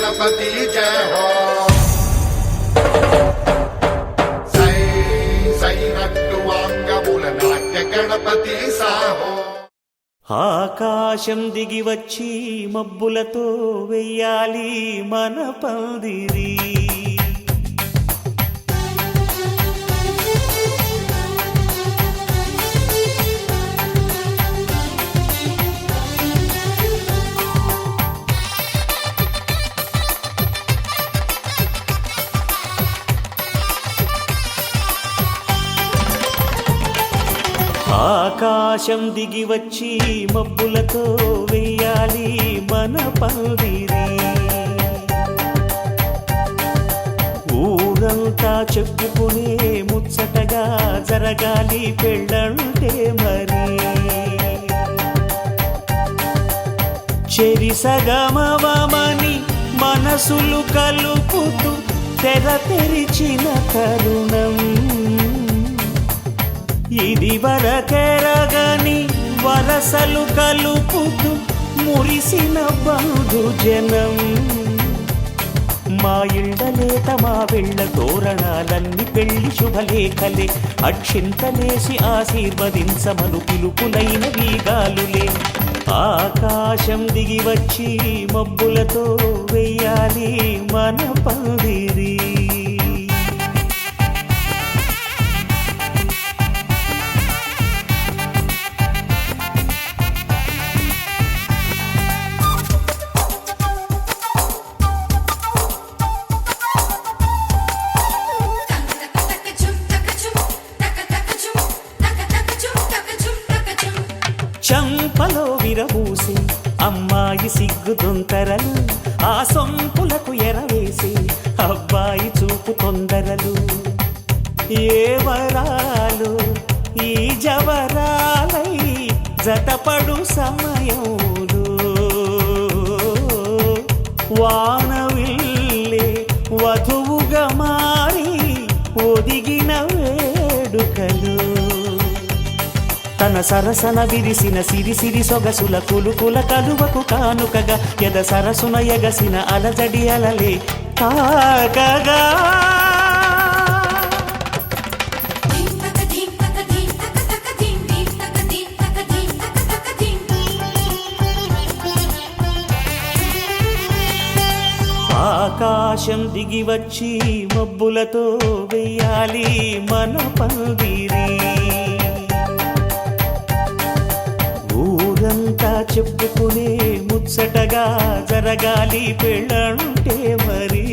गणपति जय हो सै सैरट्टुवांगमुल नाट्य गणपति साहो ఆకాశం దిగి వచ్చి మబ్బులతో వెయ్యాలి మన పందిరి. ఆకాశం దిగి వచ్చి మబ్బులతో వెయ్యాలి మన పందిరి. ఊరంతా చెప్పుకునే ముచ్చటగా జరగాలి పెళ్ళంటే మరి. చెరిసగమవమని మనసులు కలుపుతూ తెర తెరిచిన తరుణం ఇది వరకెరగని వరసలు కలుపుతూ మురిసిన బంధుజనం. మా ఇళ్ళలేత మా వెళ్ళ తోరణాలన్నీ పెళ్లి శుభలేఖలే. అక్షింతలేసి ఆశీర్వదించమను పిలుపులైన వీగాలులే. ఆకాశం దిగి వచ్చి మబ్బులతో వెయ్యాలి మన పందిరి. చంపలో విరబూసి అమ్మాయి సిగ్గు దొంతరలు, ఆ సొంపులకు ఎరవేసి అబ్బాయి చూపు తొందరలు. ఏ వరాలు ఈ జవరాలై జతపడు సమయంలో వానవిల్లే వధువుగా మారి ఒదిగిన వేడుకలు. తన సరసన విరిసిన సిరిసిరి సొగసుల కులుకుల కలువకు కానుకగా ఎద సరసున ఎగసిన అలజడి అలలే తాకగా. ఆకాశం దిగి వచ్చి మబ్బులతో వెయ్యాలి మన పందిరి. ఊరంతా చెప్పుకునే ముచ్చటగా జరగాలి పెళ్ళంటే మరి.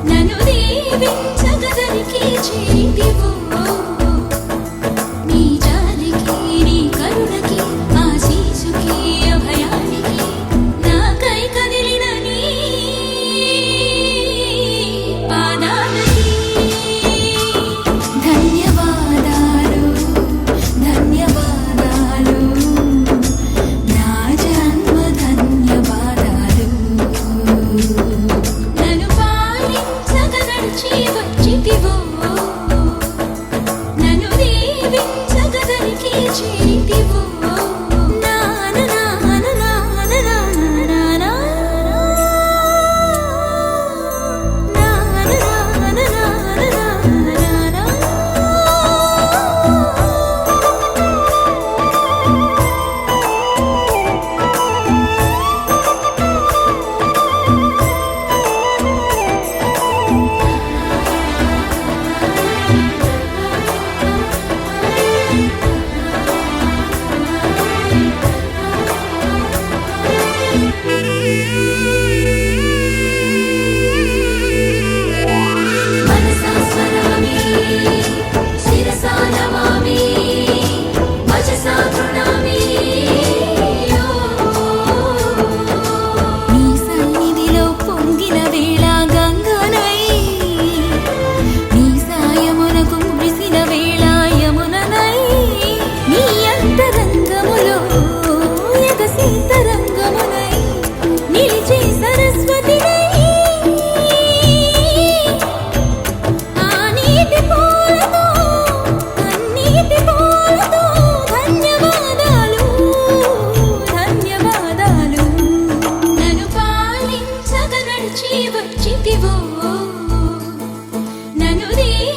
నన్ను దీవించగదరికి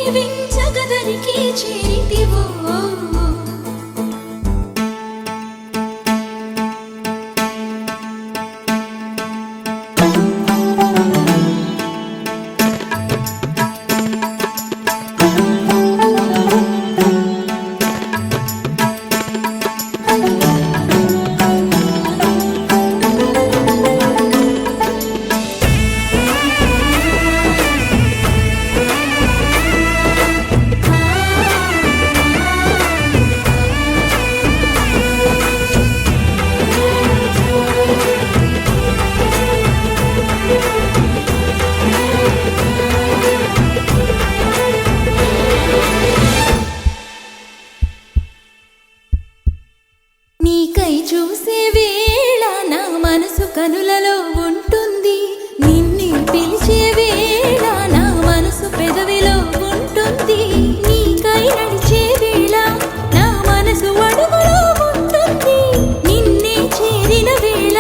దీవించగదరికి చేరితివో నీకై చూసే వేళ నా మనసు కనులలో ఉంటుంది నిన్నే పిలిచే వేళ నా మనసు పెదవిలో ఉంటుంది నీకై నడిచే వేళ నా మనసు అడుగులో ఉంటుంది నిన్నే చేరిన వేళ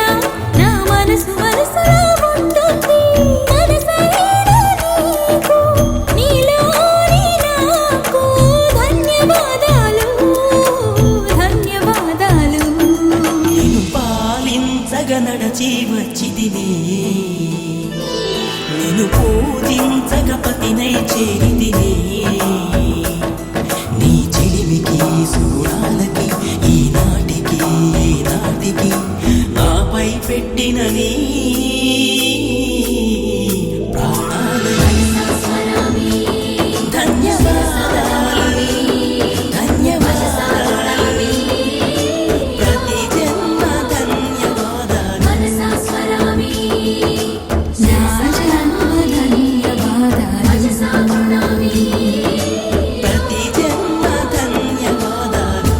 నా మనసు మనసులో ఉంటుంది మనసైన నీకు నీలోని నాకు ధన్యవాదాలు ధన్యవాదాలు నేను పాలించగా నడచి వచ్చిదినే నేను పూజించగ పతినై చేరిదినే నీ చెలిమికి సూడాలకి ఈనాటికి నాటికి నాపై పెట్టిన నీ ప్రాణాలని ధన్యవాదాలు ధన్యవాదాలు ప్రతి జన్మ ధన్యవాదాలు ప్రతి జన్మ ధన్యవాదాలు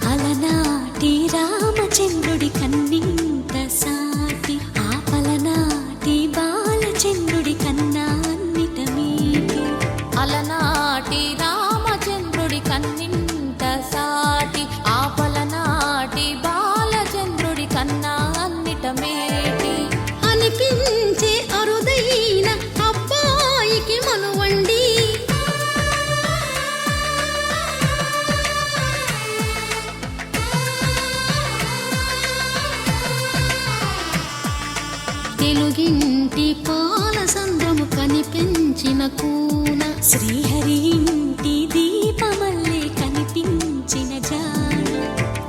అలనాటి రామచంద్రుడి కన్నింత సాటి ఆపలనాటి బాలచంద్రుడి కన్నా అన్నిట మీటి అలనాటి రామచంద్రుడి కన్నింత సాటి ఆపలనాటి బాలచంద్రుడి కన్నా అన్నిట మేటి అనిపించే అరుదైన అబ్బాయికి మనువండి తెలుగింటి పాల సంద్రము కనిపించిన కూన శ్రీహరి ఇంటి దీపమల్లే కనిపించిన జాడ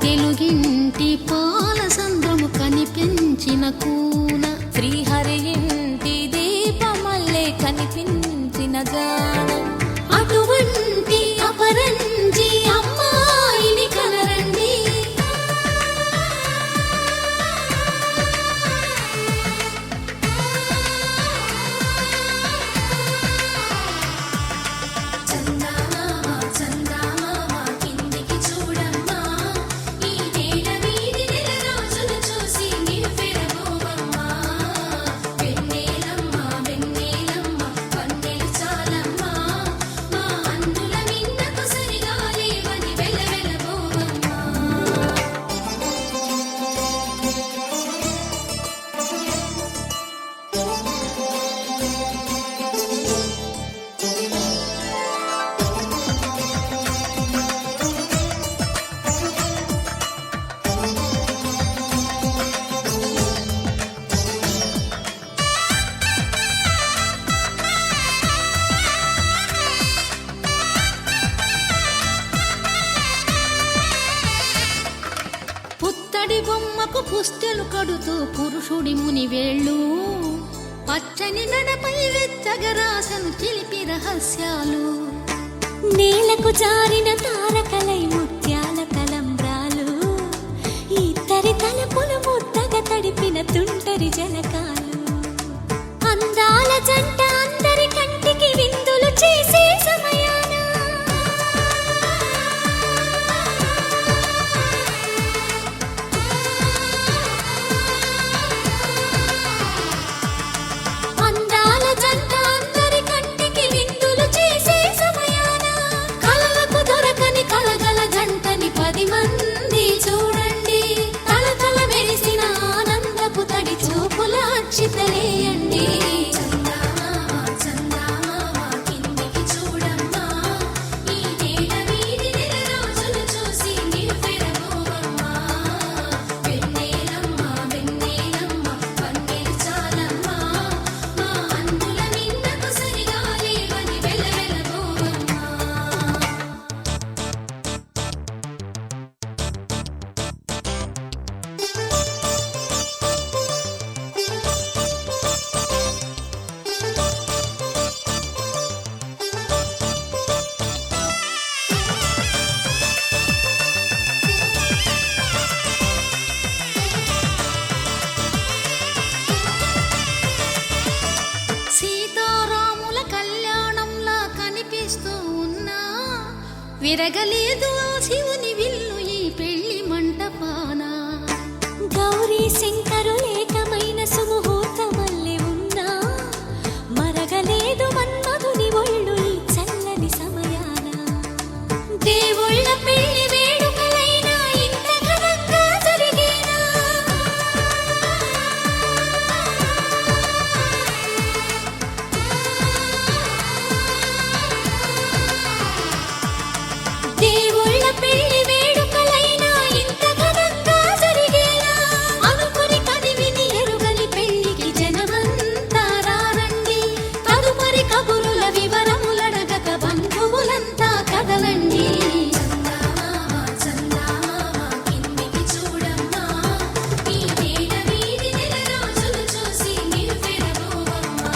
తెలుగింటి పాల సంద్రము కనిపించిన కూన శ్రీహరి ఇంటి దీపమల్లే కనిపించిన జాడ అటువంటి అపరంజి అమ్మాయిని కనరండి పుత్తడి బొమ్మకు పుస్తెలు కడుతూ పురుషుడి ముని వేళ్ళు పచ్చని నడపై వెచ్చగరాసను చిలిపి రహస్యాలు నేలకు జారిన తారకలై ముత్యాల తలంబ్రాలు ఇద్దరి తలపులు ముద్దగా తడిపిన తుంటరి జలకాలు అందాల జంట విరగలేదు ఆ శివుని విల్లు ఈ పెళ్లి మంటపాన. గౌరీ శంకరు ఏకమైన సుముహూర్తమల్లె ఉన్నా మరగలేదు మన్మధుని ఒళ్ళు ఈ చల్లని సమయాన. దేవుళ్ళ పెళ్లి వేడుకలైనా ఇంత ఘనంగా జరిగేనా? దేవుళ్ళ పెళ్లి వేడుకలైనా ఇంత ఘనంగా జరిగేనా? అనుకుని కదివిని ఎరుగని పెళ్లికి జనమంతా రారండి. తదుపరి కబురుల వివరములడగక బంధువులంతా కదలండి. కిందికి చూడమ్మా, ఈ నేల వీధి నెల రోజులు చూసి నివ్వెరపోవమ్మా.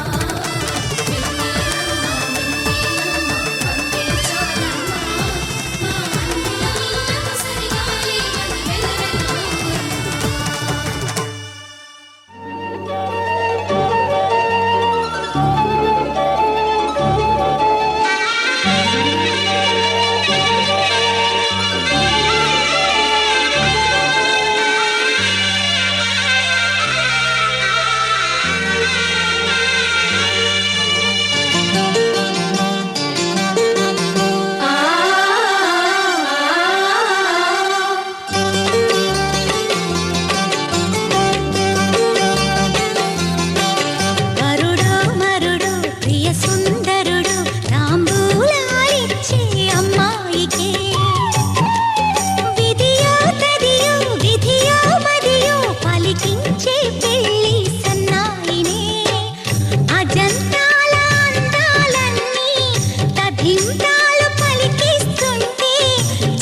వరుడు మరుడు ప్రియ సుందరుడు తాంబూలాలిచ్చే అమ్మాయికే విధియో తదియో విధియో మదియో పలికించే పెళ్లి సన్నాయినే. అజంతాల అందాలన్నీ తథింతాలు పలికిస్తుంటే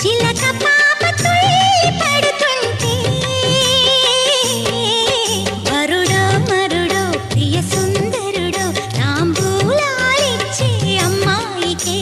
చిలక పాప తుళ్ళి పడుతుంటే. వరుడు మరుడు ప్రియ సుందరుడు తాంబూలాలిచ్చే అమ్మాయికే.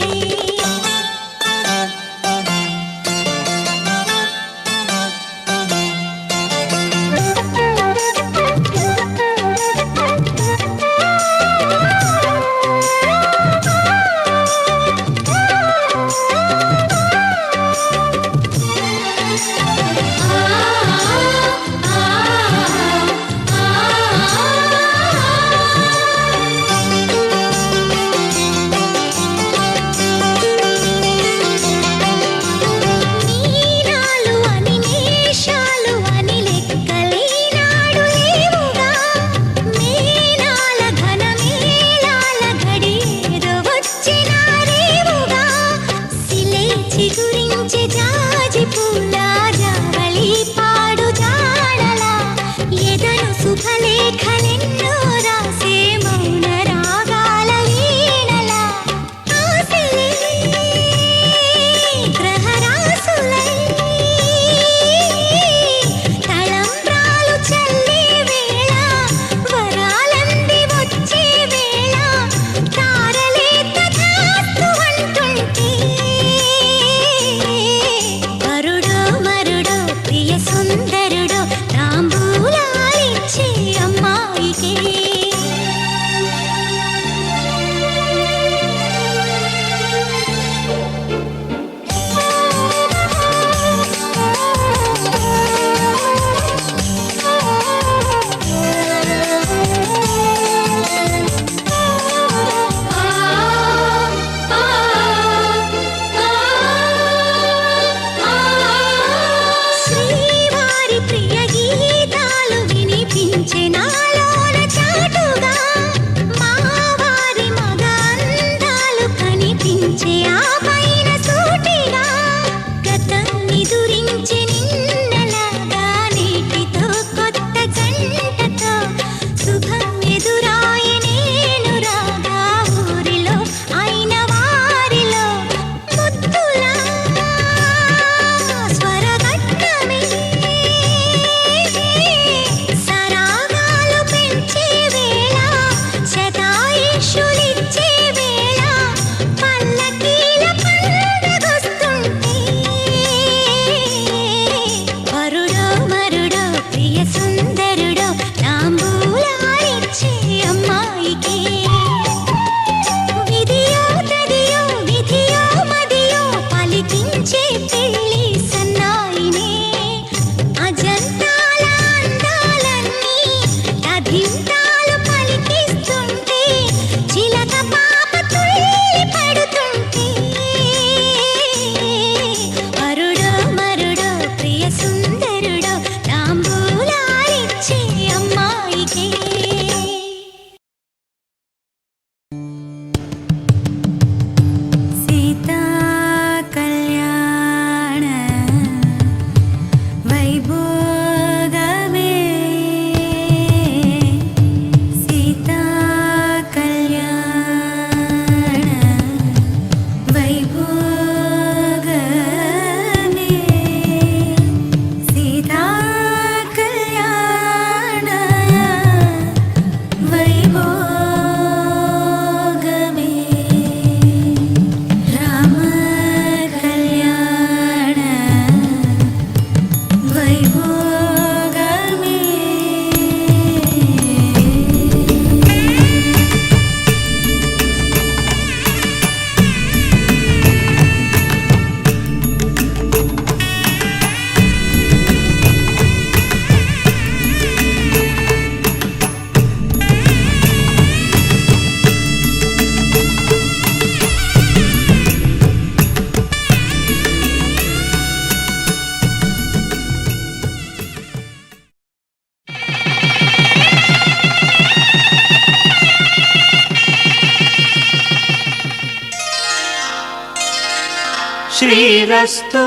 శ్రీరస్తు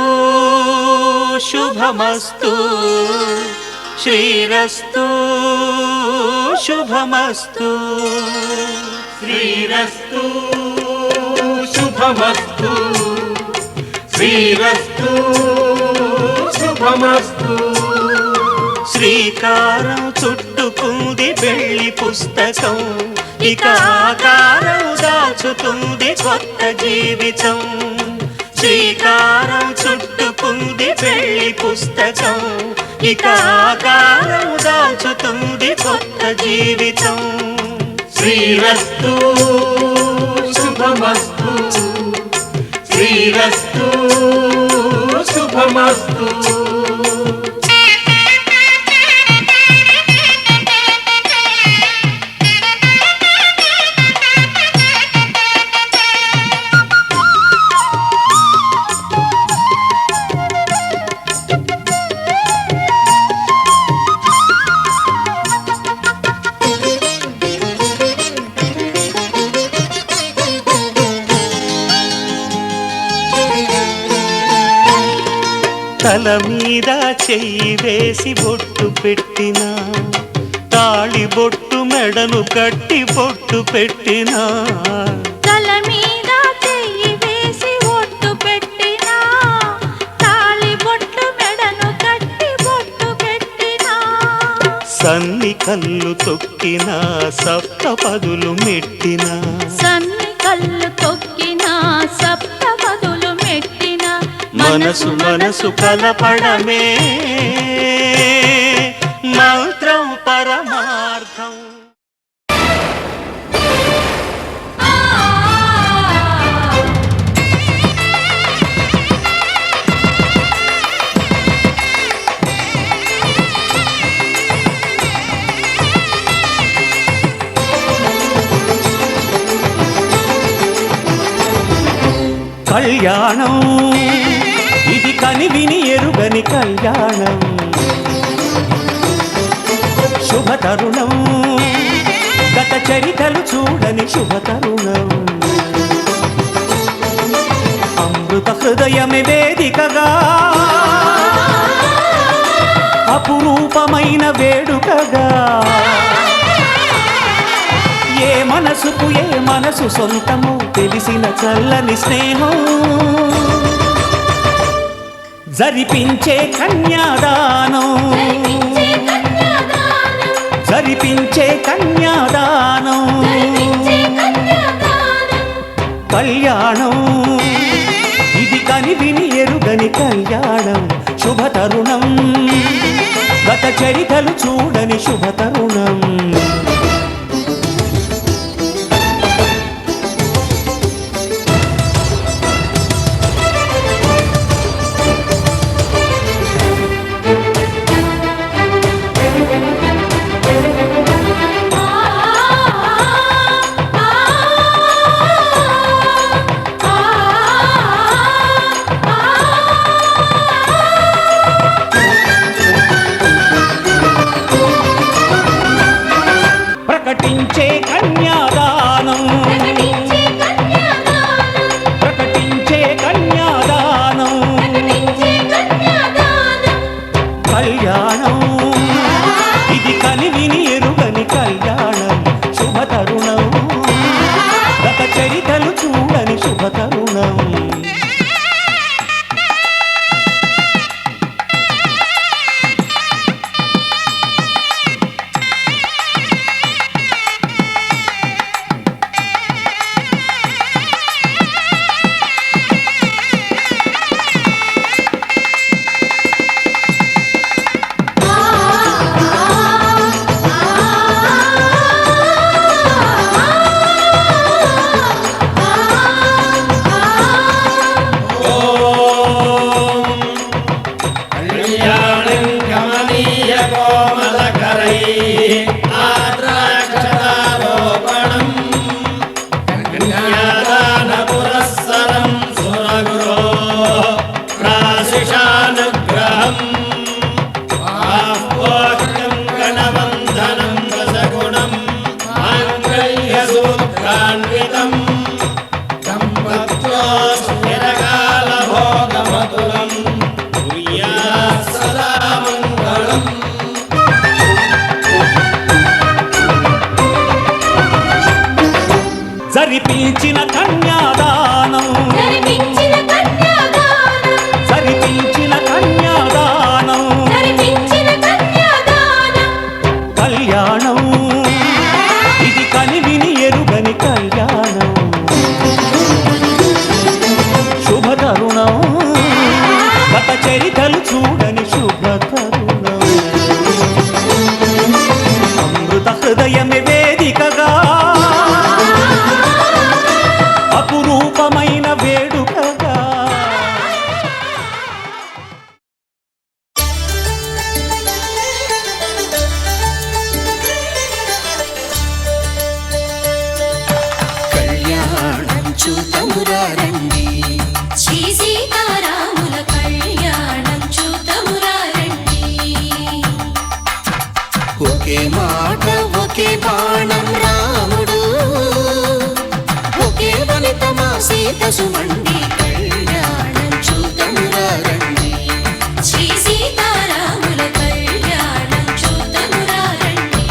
శుభమస్తు శ్రీరస్తు శుభమస్తు శ్రీరస్తు శుభమస్తు శ్రీరస్తు శుభమస్తు శ్రీకారం చుట్టుకుంది పెళ్లి పుస్తకం ఇక ఆకారం దాచుతుంది కొత్త జీవితం శ్రీకారం చుట్టుకుంది పెళ్లి పుస్తకం ఇక ఆకారం దాచుతుంది కొత్త జీవితం శ్రీరస్తు శుభమస్తు శ్రీరస్తు శుభమస్తు తల మీద చెయ్యి వేసి బొట్టు పెట్టినా తాళి బొట్టు మెడను కట్టి బొట్టు పెట్టినా తల మీద చెయ్యి వేసి ఒట్టు పెట్టినా తాళి బొట్టు మెడను కట్టి బొట్టు పెట్టినా సన్ని కళ్ళు తొక్కినా సప్తపదులు మెట్టినా సన్ని కళ్ళు తొక్కినా సప్తపదులు మెట్టినా మనసు మనసు కలపడమే మంత్రం పరమార్థం కళ్యాణం ఇది కని విని ఎరుగని కళ్యాణం శుభతరుణం గత చరితలు చూడని శుభతరుణం అమృత హృదయమే వేదికగా అపురూపమైన వేడుకగా ఏ మనసుకు ఏ మనసు సొంతము తెలిసిన చల్లని స్నేహం జరిపించే కన్యాదానం జరిపించే కన్యాదానం కళ్యాణం ఇది కని విని ఎరుగని కళ్యాణం శుభతరుణం గత చరితలు చూడని శుభతరుణం ప్రకటించే కన్యాదానం ప్రకటించే కన్యాదానం కళ్యాణం ఇది కని విని ఎరుగని కళ్యాణం శుభతరుణం గత చరితలు చూడని శుభతరుణం సరిపించిన కన్యాదానం జరిపించిన కన్యాదానం సరిపించిన కన్యాదానం జరిపించిన కన్యాదానం కళ్యాణం ఇది కనివిని ఎరుగని కళ్యాణం శుభతరుణం గత చరితలు చూడని శుభతరుణం అమృత హృదయమే వేదికగా అపురూపమైన వేడుకగా కళ్యాణం చూతమురారండి శ్రీ సీతారాముల కళ్యాణం చూతమురారండి ఒకే మాట ఒకే బాణం రాముడు ఒకే వనిత మా సీత సుమండి కళ్యాణం చూతమురారండి శ్రీ సీతారాముల కళ్యాణం చూతమురారండి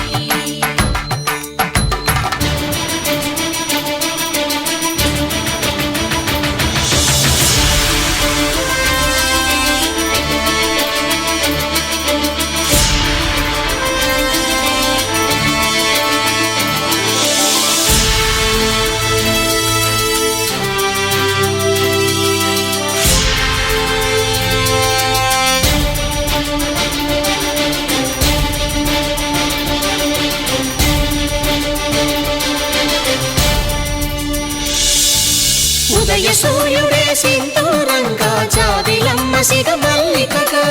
ఉదయ సూర్యుడే సింధూరంగా జాబిలమ్మ సిగ మల్లికగా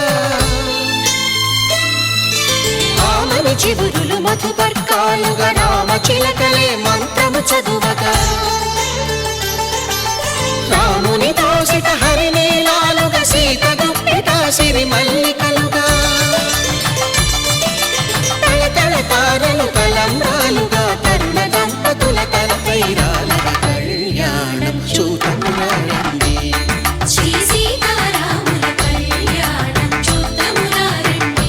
ఆమని చిగురులు మధుపర్కాలుగా రామ చిలకలే మంత్రము చదువగా రాముని దోసిట హరినీలాలుగా సీత గుప్పిట సిరి మల్లికలుగా తల తల తారలు తలంబ్రాలుగా తరుణ దంపతుల తలపై రాలగా కళ్యాణం చూతమురారండి శ్రీ సీతారాముల కళ్యాణం చూతమురారండి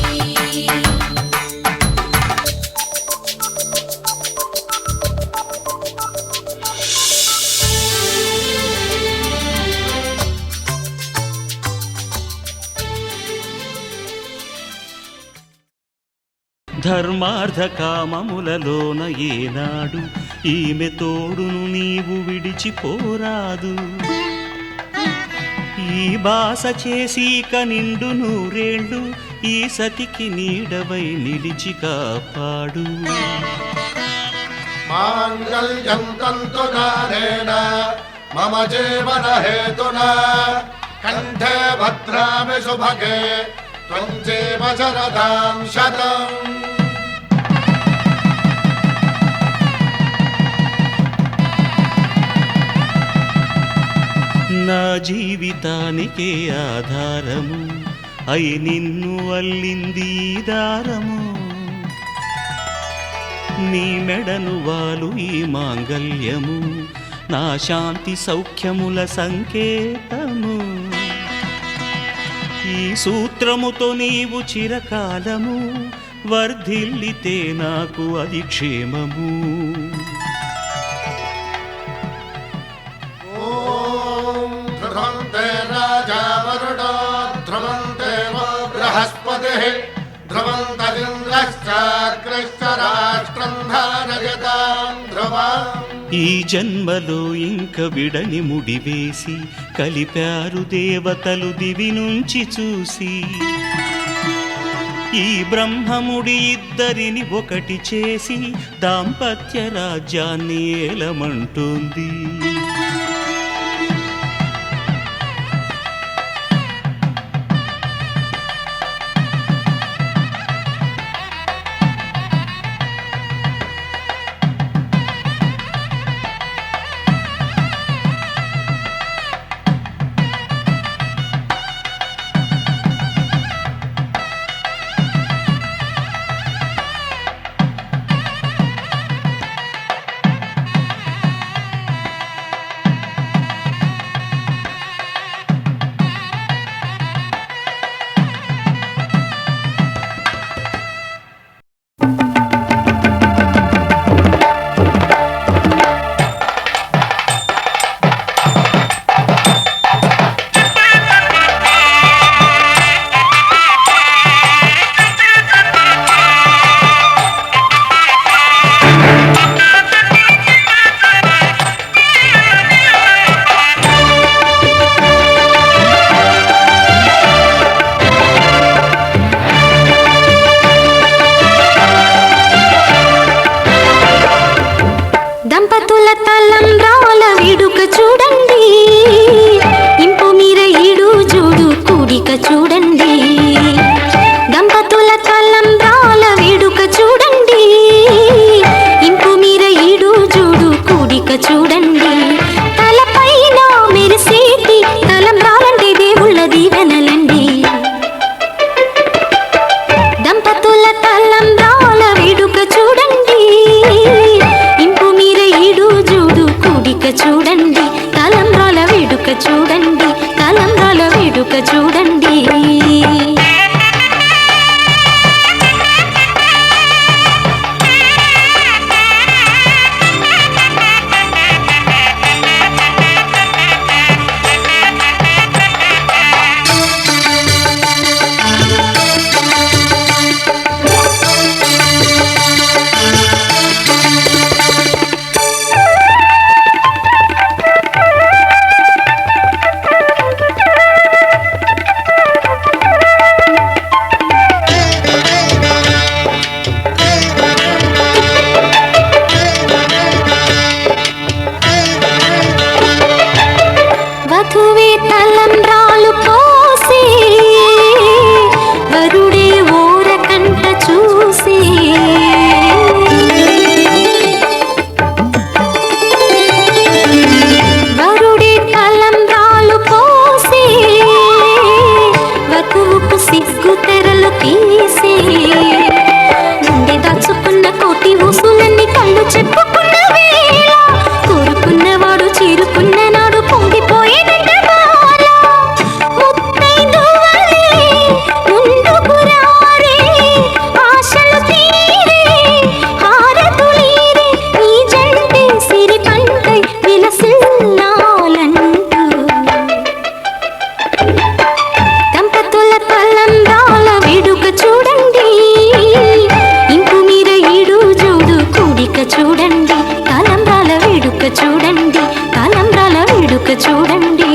ధర్మార్థ కామములలోన ఏనాడు ఈమె తోడును నీవు విడిచిపోరాదు ఈ బాస చేసి నిండు నూరేళ్ళు ఈ సతికి నీడవై నిలిచి కాపాడు మాంగళ్యం తంతునానేన మమ జీవన హేతునా కంఠే భద్రామి శుభగే త్వం జీవ శరదాం శతం నా జీవితానికే ఆధారము అయి నిన్ను అల్లింది ఈ దారము నీ మెడను వాలు ఈ మాంగల్యము నా శాంతి సౌఖ్యముల సంకేతము ఈ సూత్రముతో నీవు చిరకాలము వర్ధిల్లితే నాకు అది క్షేమము ఓం ధ్రువంతే రాజా వరుడో ధ్రువంతే వో బృహస్పతిః ధ్రువంతరింద్రశ్చాగ్రశ్చ రాష్ట్రం ధారయతాం ధ్రువం ఈ జన్మలో ఇంక విడని ముడివేసి కలిపారు దేవతలు దివి నుంచి చూసి ఈ బ్రహ్మముడి ఇద్దరిని ఒకటి చేసి దాంపత్య రాజ్యాన్ని ఏలమంటోంది దంపతుల తలంబ్రాల వేడుక చూడండి, ఇంపు మీర ఈడు జోడు కూడిక చూడండి. దంపతుల తలంబ్రాల వేడుక చూడండి, ఇంపు మీర ఈడు జోడు కూడిక చూడండి. తలపైన మెరిసేటి తలంబ్రాలంటే దేవుళ్ళ దీవెనలండి. దంపతుల తలంబ్రాల వేడుక చూడండి, ఇంపు మీర ఈడు జోడు కూడిక చూడండి. తలంబ్రాల వేడుక చూడండి, తలంబ్రాల వేడుక చూడండి. వధువే తలంబ్రాలు పోసే, వరుడే ఓరకంట చూసే. వరుడే తలంబ్రాలు పోసే, వధువుకు సిగ్గు తెరలు తీసే. గుండె దాచుకున్న కోటి ఊసులన్నీ కళ్ళు చెప్పుకున్న వేళ, కోరుకున్నవాడు చేరుకున్న నాడు పొంగిపోయేదంట బాల. ముత్తైదువలే ముందుకు రారే, ఆశలు తీరే హారతులీరే, ఈ జంటే సిరి పంటై విలసిల్లాలంటూ. దంపతుల తలంబ్రాల వేడుక చూడండి, ఇంపు మీర ఈడు జోడు కూడిక చూడండి. తలంబ్రాల వేడుక చూడండి, తలంబ్రాల వేడుక చూడండి.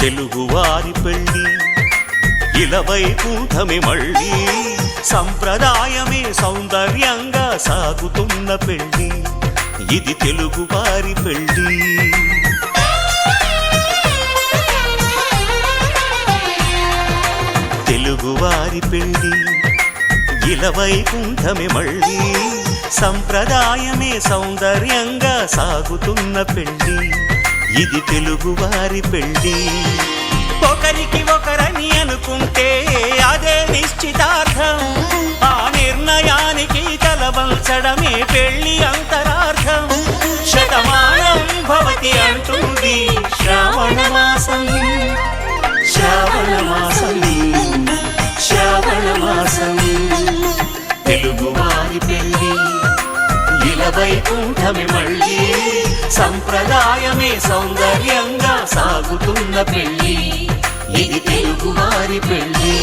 తెలుగువారి పెళ్ళి ఇలవైకుంఠమే మళ్ళీ సంప్రదాయమే సౌందర్యంగా సాగుతున్న పెళ్ళి ఇది తెలుగువారి పెళ్ళి తెలుగువారి పెళ్ళి ఇలవైకుంఠమే మళ్ళీ సంప్రదాయమే సౌందర్యంగా సాగుతున్న పెళ్ళి ఇది తెలుగువారి పెళ్ళి ఒకరికి ఒకరని అనుకుంటే అదే నిశ్చితార్థం ఆ నిర్ణయానికి తలవంచడమే పెళ్ళి అంతరార్థం శతమానం భవతి అంటుంది శ్రావణ మాసం శ్రావణ మాసం శ్రావణ మాసం తెలుగువారి పెళ్ళి ఇలవైకుంఠమే మళ్ళీ సంప్రదాయమే సౌందర్యంగా సాగుతున్న పెళ్ళి ఇది తెలుగువారి పెళ్ళి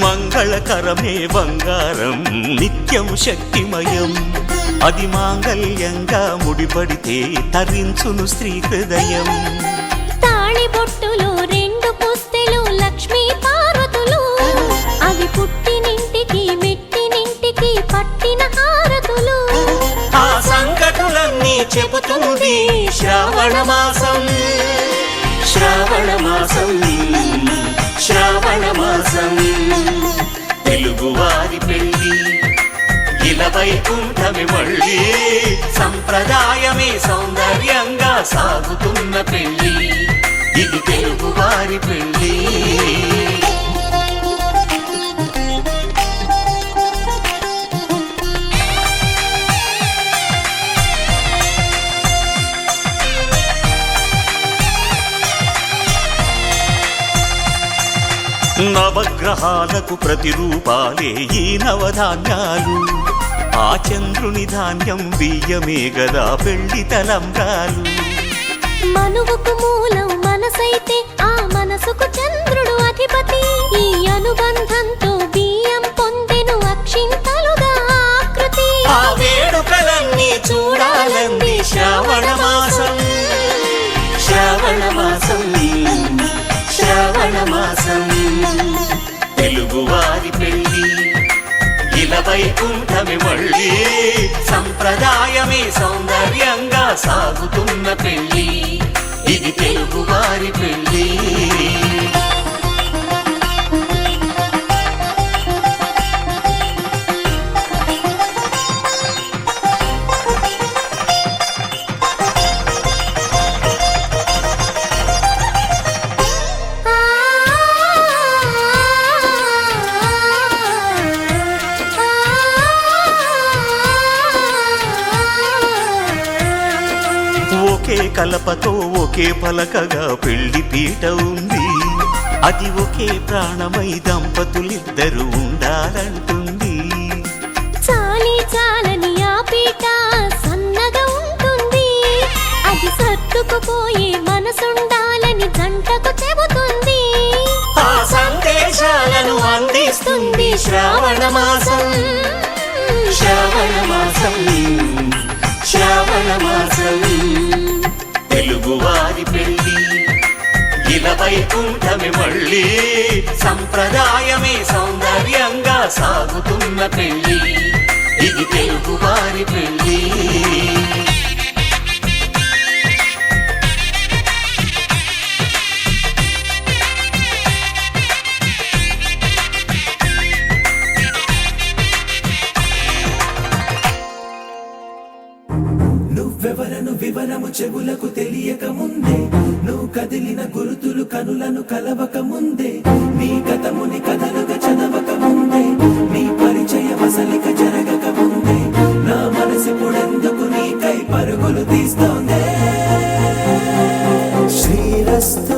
మంగళకరమే బంగారం నిత్యం శక్తిమయం అది మాంగళ్యంగా ముడిపడితే తరించును స్త్రీ హృదయం తాళిబొట్టులో 2 పుస్తెలు లక్ష్మీ పార్వతులు అవి పుట్టినింటికి మెట్టినింటికి పట్టిన హారతులు ఆ సంగతులన్నీ చెబుతుంది శ్రావణ మాసం శ్రావణ మాసం శ్రావణ మాసం తెలుగువారి పెళ్ళి ఇలవైకుంఠమే మళ్ళీ సంప్రదాయమే సౌందర్యంగా సాగుతున్న పెళ్ళి ఇది తెలుగువారి పెళ్ళి నవగ్రహాలకు ప్రతిరూపాలే ఈ నవధాన్యాలు ఆ చంద్రుని ధాన్యం బియ్యమే గదా పెళ్లి తలంబ్రాలు మనువుకు మూలం మనసైతే ఆ మనసుకు చంద్రుడు అధిపతి ఈ అనుబంధంతో బియ్యం పొందెను అక్షింతలుగా ఆకృతి ఆ వేడుకలన్నీ చూడాలంది శ్రావణ మాసం శ్రావణ మాసం శ్రావణ మాసం తెలుగువారి పెళ్ళి ఇలవైకుంఠమే మళ్ళీ సంప్రదాయమే సౌందర్యంగా సాగుతున్న పెళ్ళి ఇది తెలుగువారి పెళ్ళి ఒకే కలపతో ఒకే పలకగా పెళ్లి పీట ఉంది అది ఒకే ప్రాణమై దంపతులిద్దరూ ఉండాలంటుంది చాలి చాలని ఆ పీట సన్నగా ఉంటుంది అది సర్దుకుపోయే మనసుండాలని జంటకు చెబుతుంది ఆ సందేశాలను అందిస్తుంది శ్రావణ మాసం శ్రావణ మాసం శ్రావణ మాసం తెలుగువారి పెళ్ళి ఇలవైకుంఠమే మళ్ళీ సంప్రదాయమే సౌందర్యంగా సాగుతున్న పెళ్ళి ఇది తెలుగువారి పెళ్ళి నువ్వెవరను వివరము చెవులకు తెలియక ముందే నువ్వు కదిలిన గురుతులు కనులను కలవక ముందే నీ గతముని కథలుగా చదవక ముందే నీ పరిచయ వసలిక జరగక ముందే నా మనసిప్పుడెందుకు నీకై పరుగులు తీస్తోందే శ్రీరస్తు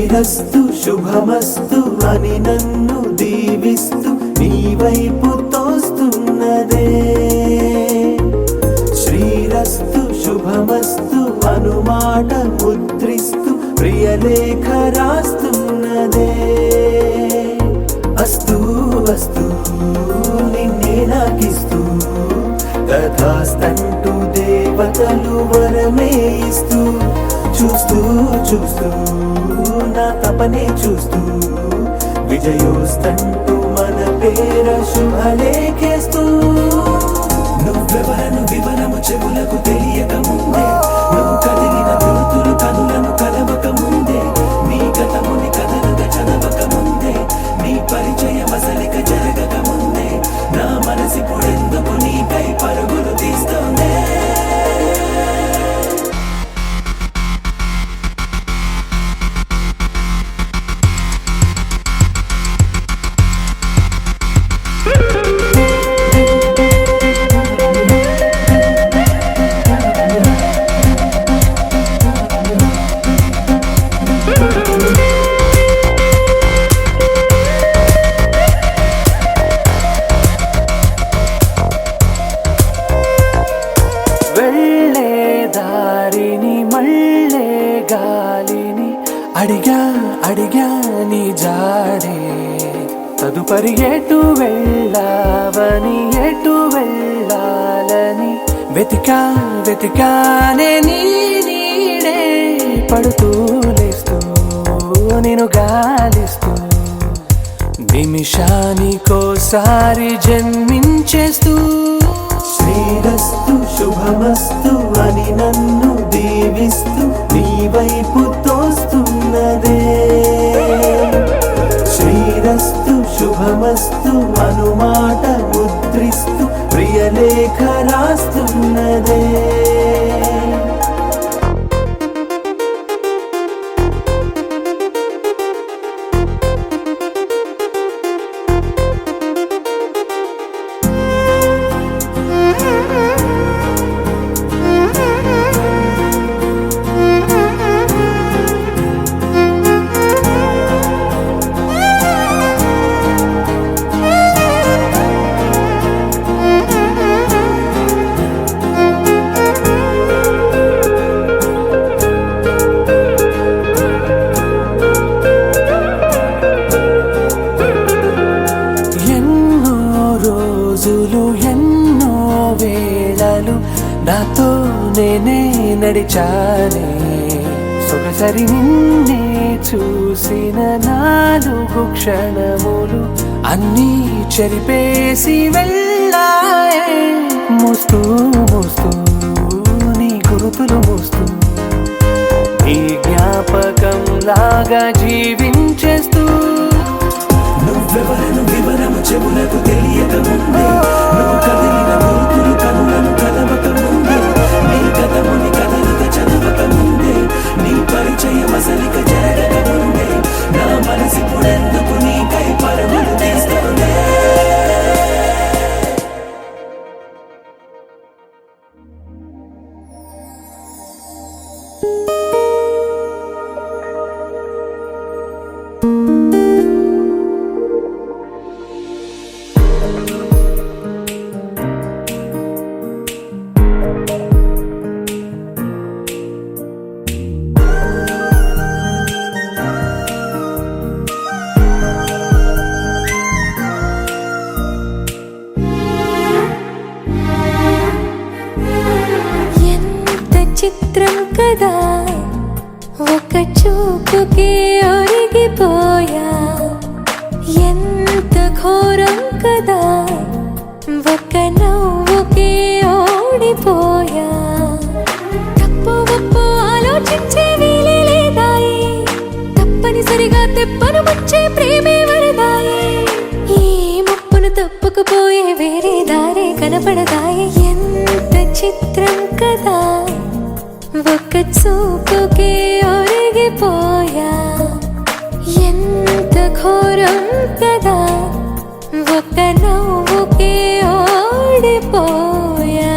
శ్రీరస్తు శుభమస్తు అని నన్ను దీవిస్తూ నీ వైపు తోస్తున్నదే. శ్రీరస్తు శుభమస్తు అనుమాట ముద్రిస్తూ ప్రియలేఖ రాస్తున్నదే. అస్తు అస్తు నిన్నే నాకిస్తూ తథాస్తంటూ దేవతలు వరమే ఇస్తూ చూస్తూ చూస్తూ నా తపనే చూస్తూ విజయోస్తంటూ మన పేర శుభలేఖేస్తూ. నువ్వెవరను వివరము చెవులకు తెలియక ముందే, నువ్వు కదిలిన గుర్తులు కనులను కలవక ముందే, నీ గతముని కథలుగా చదవక ముందే, నీ పరిచయం అసలిక జరగక ముందే, నా మనసిప్పుడెందుకు నీకై పరుగులు తీస్తోందే. వెళ్ళే దారిని మళ్ళే గాలిని అడిగా అడిగా నీ జాడే, తదుపరి ఎటు వెళ్ళావని ఎటు వెళ్ళాలని వెతికా వెతికానే నీ నీడే, పడుతూ లేస్తూ నేను గాలిస్తూ నిమిషానికోసారి జన్మించేస్తూ. శ్రీరస్తు శుభమస్తు అని నన్ను దీవిస్తూ నీ వైపు తోస్తున్నదే. శ్రీరస్తు శుభమస్తు అనుమాట ముద్రిస్తూ ప్రియలేఖ రాస్తున్నదే. ఎన్నో వేళలు నాతో నేనే నడిచానే, సొగసరి నిన్నే చూసిన 4 క్షణములు అన్నీ చెరిపేసి వెళ్ళాయే. మోస్తూ మోస్తూ నీ గురుతులు మోస్తూ ఈ జ్ఞాపకం లాగా జీవించేస్తూ. నువ్వెవరను వివరము చెవులకు తెలియక ముందే, నువ్వు కదిలిన గుర్తులు కనులను కలవక ముందే, నీ గతముని కథలుగా చదవక ముందే, నీ పరిచయం అసలిక జరగక ముందే, నా మనసిప్పుడెందుకు నీకై పరుగులు తీస్తోందే. చిత్రం కదా ఒక చూపుకే ఒరిగిపోయా, ఎంత ఘోరం కదా ఒక నవ్వుకే ఓడిపోయా. తప్పు ఒప్పు ఆలోచించే వీలే లేదాయి, తప్పనిసరిగా తెప్పను వచ్చే ప్రేమే వరదాయి. ఈ ముప్పును తప్పుకుపోయే వేరే దారే కనపడదాయి. ఎంత చిత్రం కదా ఒక చూపుకే ఒరిగిపోయా, ఎంత ఘోరం కదా ఒక నవ్వుకే ఓడిపోయా.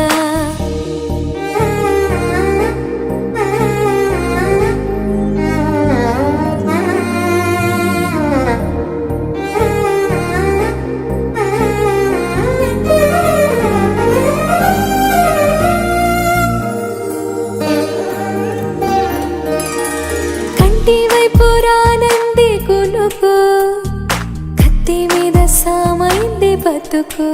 వైపు రానంది కునుకు, కత్తి మీద సామైంది బతుకు,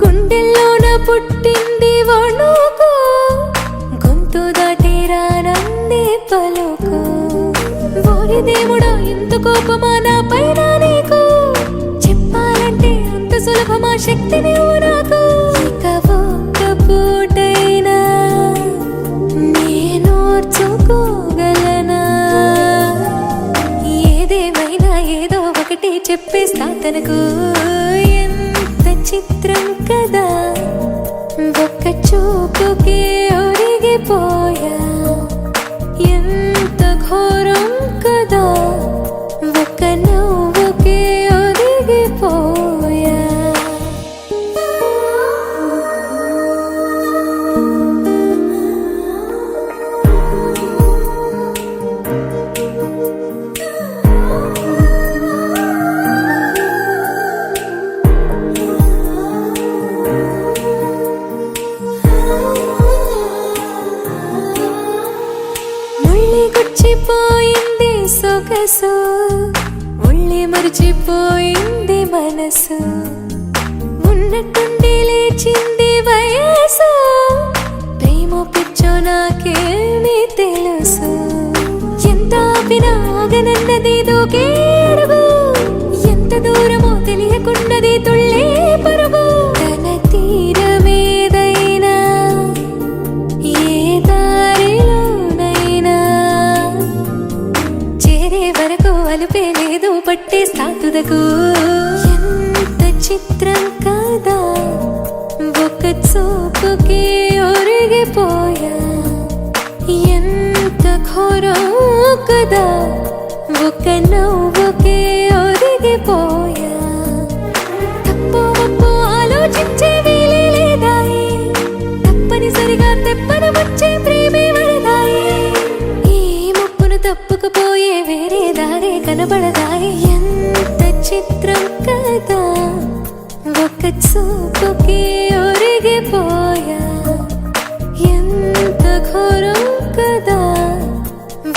గుండెల్లోన పుట్టింది వణుకు, గొంతు దాటి రానంది పలుకు. ఓరి దేవుడా ఇంత కోపమా నా పైన నీకు, చెప్పాలంటే అంత సులభమా శక్తి నీవు నాకు. ఇక ఒక్క పూటైనా నేనోర్చుకోగలనా, ఏదేమైనా ఏదో ఒకటి చెప్పేస్తా తనకు. ఎంత చిత్రం కదా, ఒక్క చూపుకే ఒరిగిపోయా, ఎంత ఘోరం కదా, ఒక్క నవ్వుకే ఒరిగిపోయా. ముళ్ళి గుచ్చిపోయింది సొగసు, ముళ్ళి మరిచిపోయింది మనసు, ఉన్నట్టుండి లేచింది వయసు, ప్రేమ పిచ్చో నాకేమీ తెలుసు. ఎంత ఆపినా ఆగనన్నది దూకేడుగు, ఎంత దూరమో తెలియకున్నది తుళ్ళే పరుగు. తన తీరమేదైనా ఏ దారిలోనైనా చేరే వరకు అలుపే లేదు పట్టేస్తా తుదకు. ఎంత చిత్రం కదా, ఒక్క చూపుకే ఒరిగిపోయా, ఎంత ఘోరం కదా, ఒక్క నవ్వుకే ఒరిగిపోయా. తప్పు ఒప్పు ఆలోచించే వీలే లేదాయి, తప్పనిసరిగా తెప్పన వచ్చే ప్రేమే వరదాయి. ఈ ముప్పును తప్పుకుపోయే వేరే దారే కనబడదాయి. ఎంత చిత్రం కదా, ఒక్క చూపుకే ఒరిగిపోయా, ఎంత ఘోరం కదా,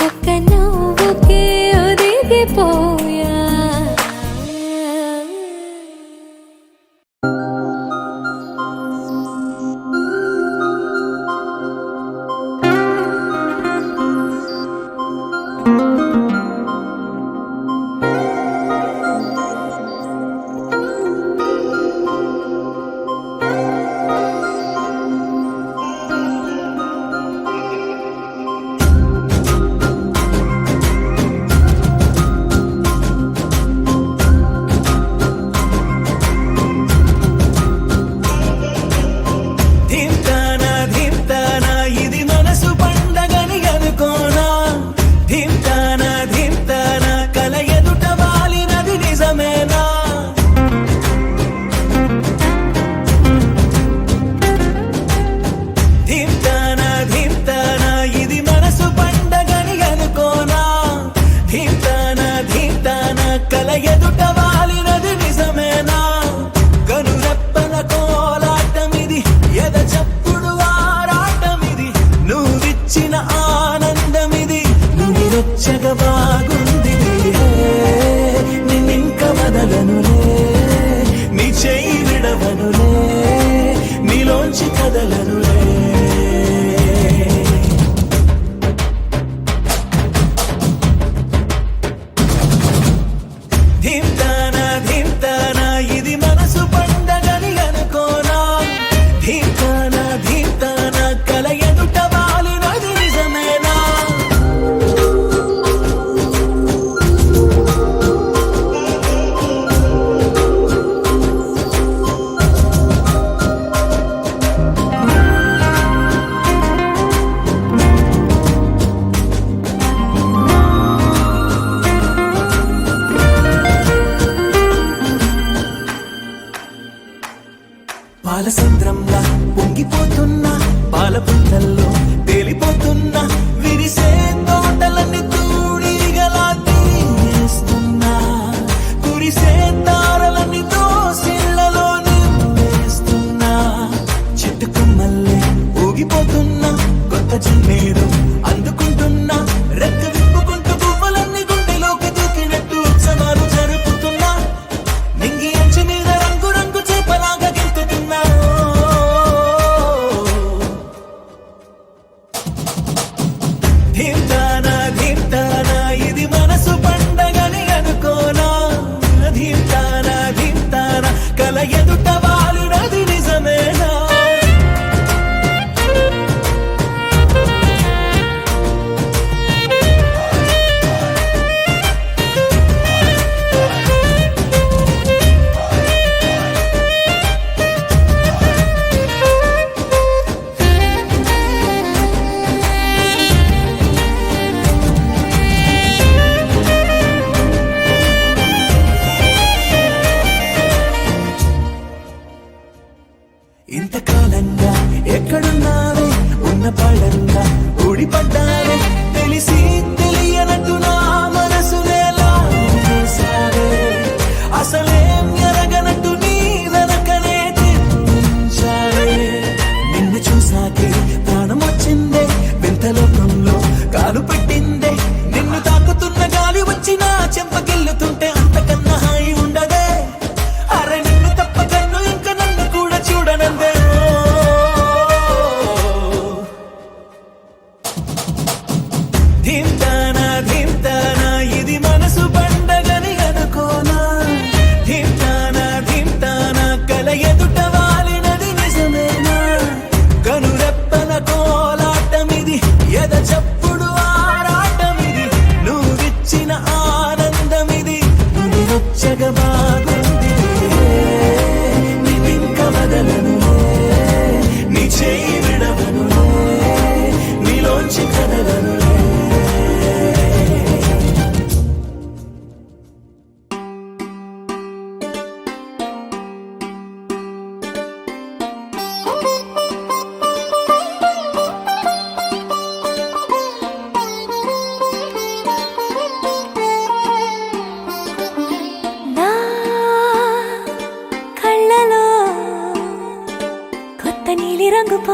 ఒక్క నవ్వుకే ఒరిగిపోయా.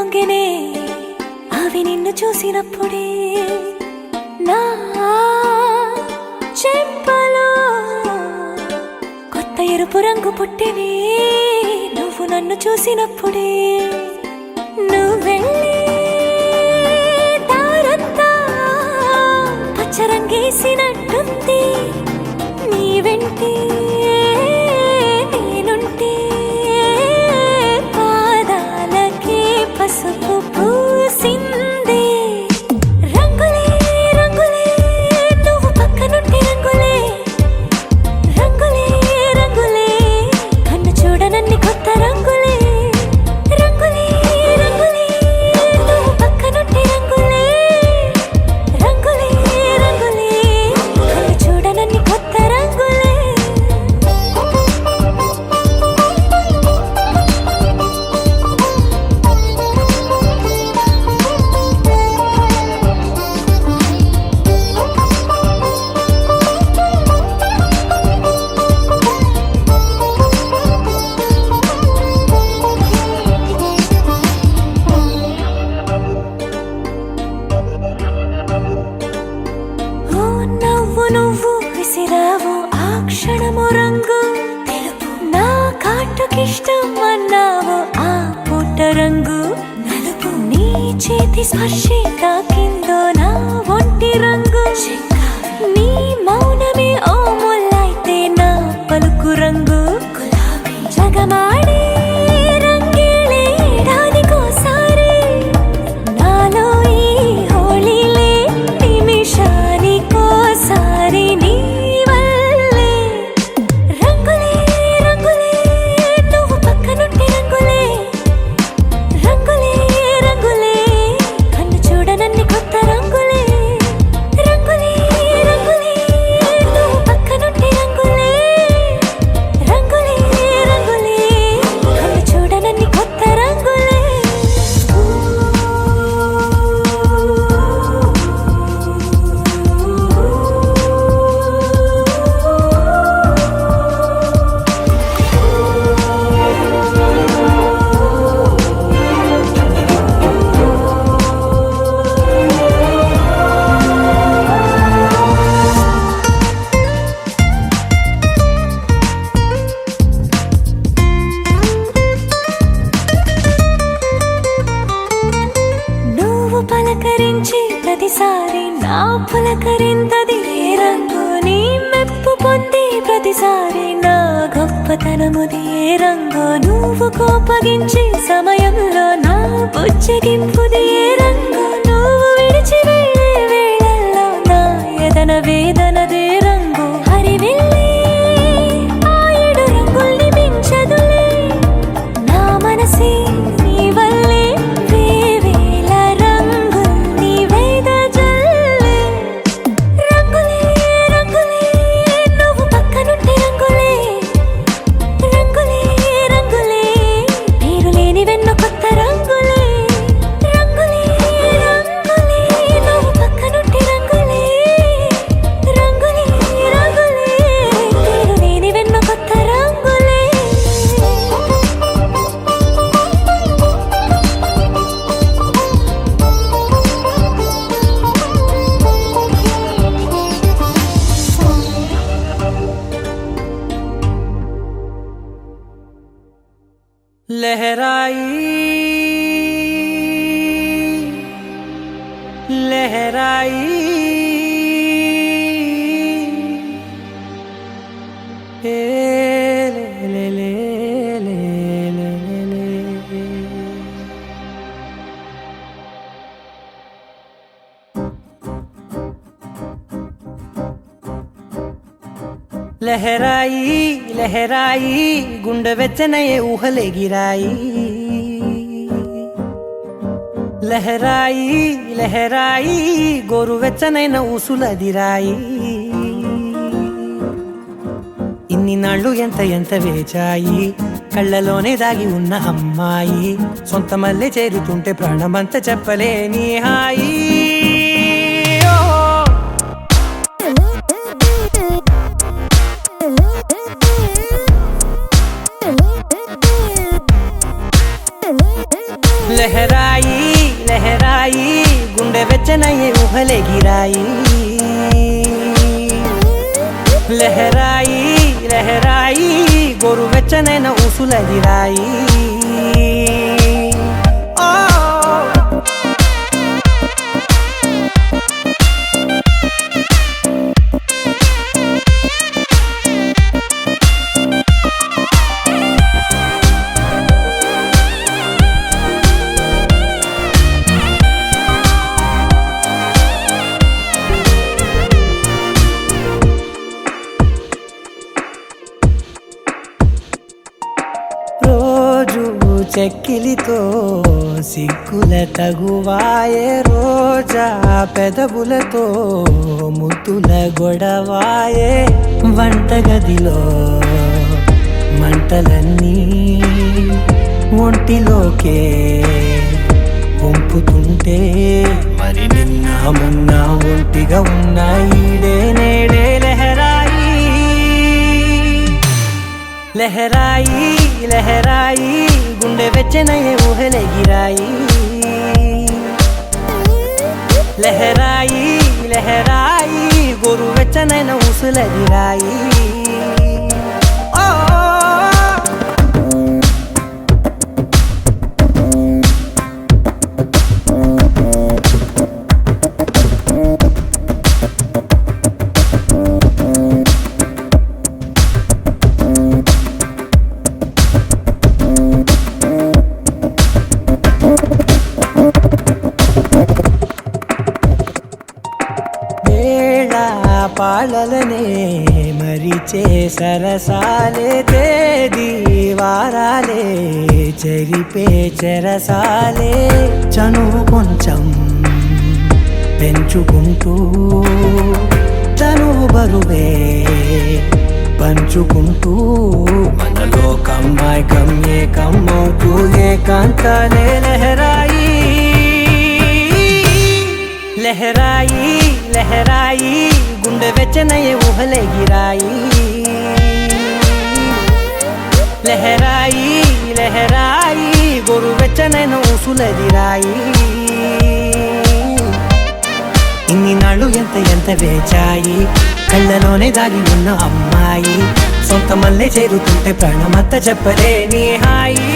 పొంగినే అవి నిన్ను చూసినప్పుడే నా చెంపలో కొత్త ఎరుపు రంగు పుట్టినే నువ్వు నన్ను చూసినప్పుడే నువ్వు వెళ్ళి దారంతా పచ్చరంగేసినట్టుంది నీ వెంటే నేనుంటే పాదాలకే పసుపు పూసిందే రంగులే రంగులే నువ్వు పక్కనుంటే రంగులే రంగులే రంగులే కన్ను చూడనన్ని కొత్త రంగులే రంగులే రంగులే నువ్వు పక్కనుంటే రంగులే రంగులే రంగులే కన్ను చూడనన్ని కొత్త రంగులే ఓ నవ్వు నువ్వు విసిరావు ఆ క్షణము రంగు తెలుపు నా కాటుకిష్టం అన్నావు ఆ పుట్ట రంగు నలుపు నీ చేతి స్పర్శే తాకిందో నా ఒంటి రంగు నీ మౌనమే ఓ ముల్లైతే నా పలుకు రంగు గులాబీ జగమాడే రంగేళే ఏడాదికోసారి నాలో ఈ హోళీలే నిమిషానికోసారి నీ వల్లే రంగులే రంగులే నువ్వు పక్కనుంటే రంగులే రంగులే రంగులే కన్ను చూడనన్ని కొత్త రంగులే రంగులే రంగులే నువ్వు పక్కనుంటే రంగులే రంగులే రంగులే కన్ను చూడనన్ని కొత్త రంగులే నువ్వు పలకరించి ప్రతిసారి నా పులకరింతది ఏ రంగు నీ మెప్పు పొంది ప్రతిసారి నా గొప్పతనముది ఏ రంగు నువ్వు కోపగించి సమయంలో నా బుజ్జగింపుది ఏ రంగు నువ్వు విడిచి వెళ్ళే వేళల్లో నా ఎదన వేదనదే రంగు హరివిల్లే ఆ ఏడు రంగుల్ని మించదులే నా మనసే నీ వల్లే వేవేల రంగుల్ని వెదజల్లే రంగులే రంగులే నువ్వు పక్కనుంటే రంగులే రంగులే రంగులే పేరు లేని వెన్న కొత్త రంగులే రంగులే రంగులే నువ్వు పక్కనుంటే రంగులే రంగులే రంగులే పేరు లేని వెన్న కొత్త రంగులే लहराई लहराई ए ले ले ले ले ले ले लहराई लहराई गुंड వెచ్చనయే ఊహలే గిరాయి లహరాయి లహరాయి గోరువెచ్చనైన ఊసులదిరాయి ఇన్ని నాళ్ళు ఎంత ఎంత వేచాయి కళ్ళలోనే దాగి ఉన్న అమ్మాయి సొంత మల్లె చేరుతుంటే ప్రాణమంత చెప్పలేని హాయి लहराई వెచ్చనయ్యే ఊహలెగిరాయి లహరాయి లహరాయి గోరు వెచ్చనైన ఊసులెగిరాయి రోజు చెక్కిలితో సిగ్గుల తగువాయే రోజా పెదవులతో ముద్దుల గొడవాయే వంటగదిలో మంటలన్నీ ఒంటిలోకే వంపుతుంటే మరి నిన్న మొన్న ఒంటిగా ఉన్న ఈడే నేడే లహరాయి లహరాయి లహరాయి గుండె వెచ్చనయ్యే ఊహలెగిరాయి లహరాయి లహరాయి గోరు వెచ్చనైన ఊసులెగిరాయి పాలలనే మరిచే సరసాలే తేదీ వారాలే చెరిపే చెరసాలే చనువు కొంచెం పెంచుకుంటూ చనువు బరువే పంచుకుంటూ మనలో కమ్మాయి కమ్మే కమ్మవుతూ ఏకాంతాలే లహరాయి లహరాయి లహరాయి గుండె వెచ్చనయ్యే ఊహలెగిరాయి లహరాయి లహరాయి గోరు వెచ్చనైన ఊసులెగిరాయి ఇన్ని నాళ్ళు ఎంత వేచాయి కళ్ళలోనే దాగి ఉన్న అమ్మాయి సొంత మల్లె చేరుతుంటే ప్రాణమంత చెప్పలేని హాయి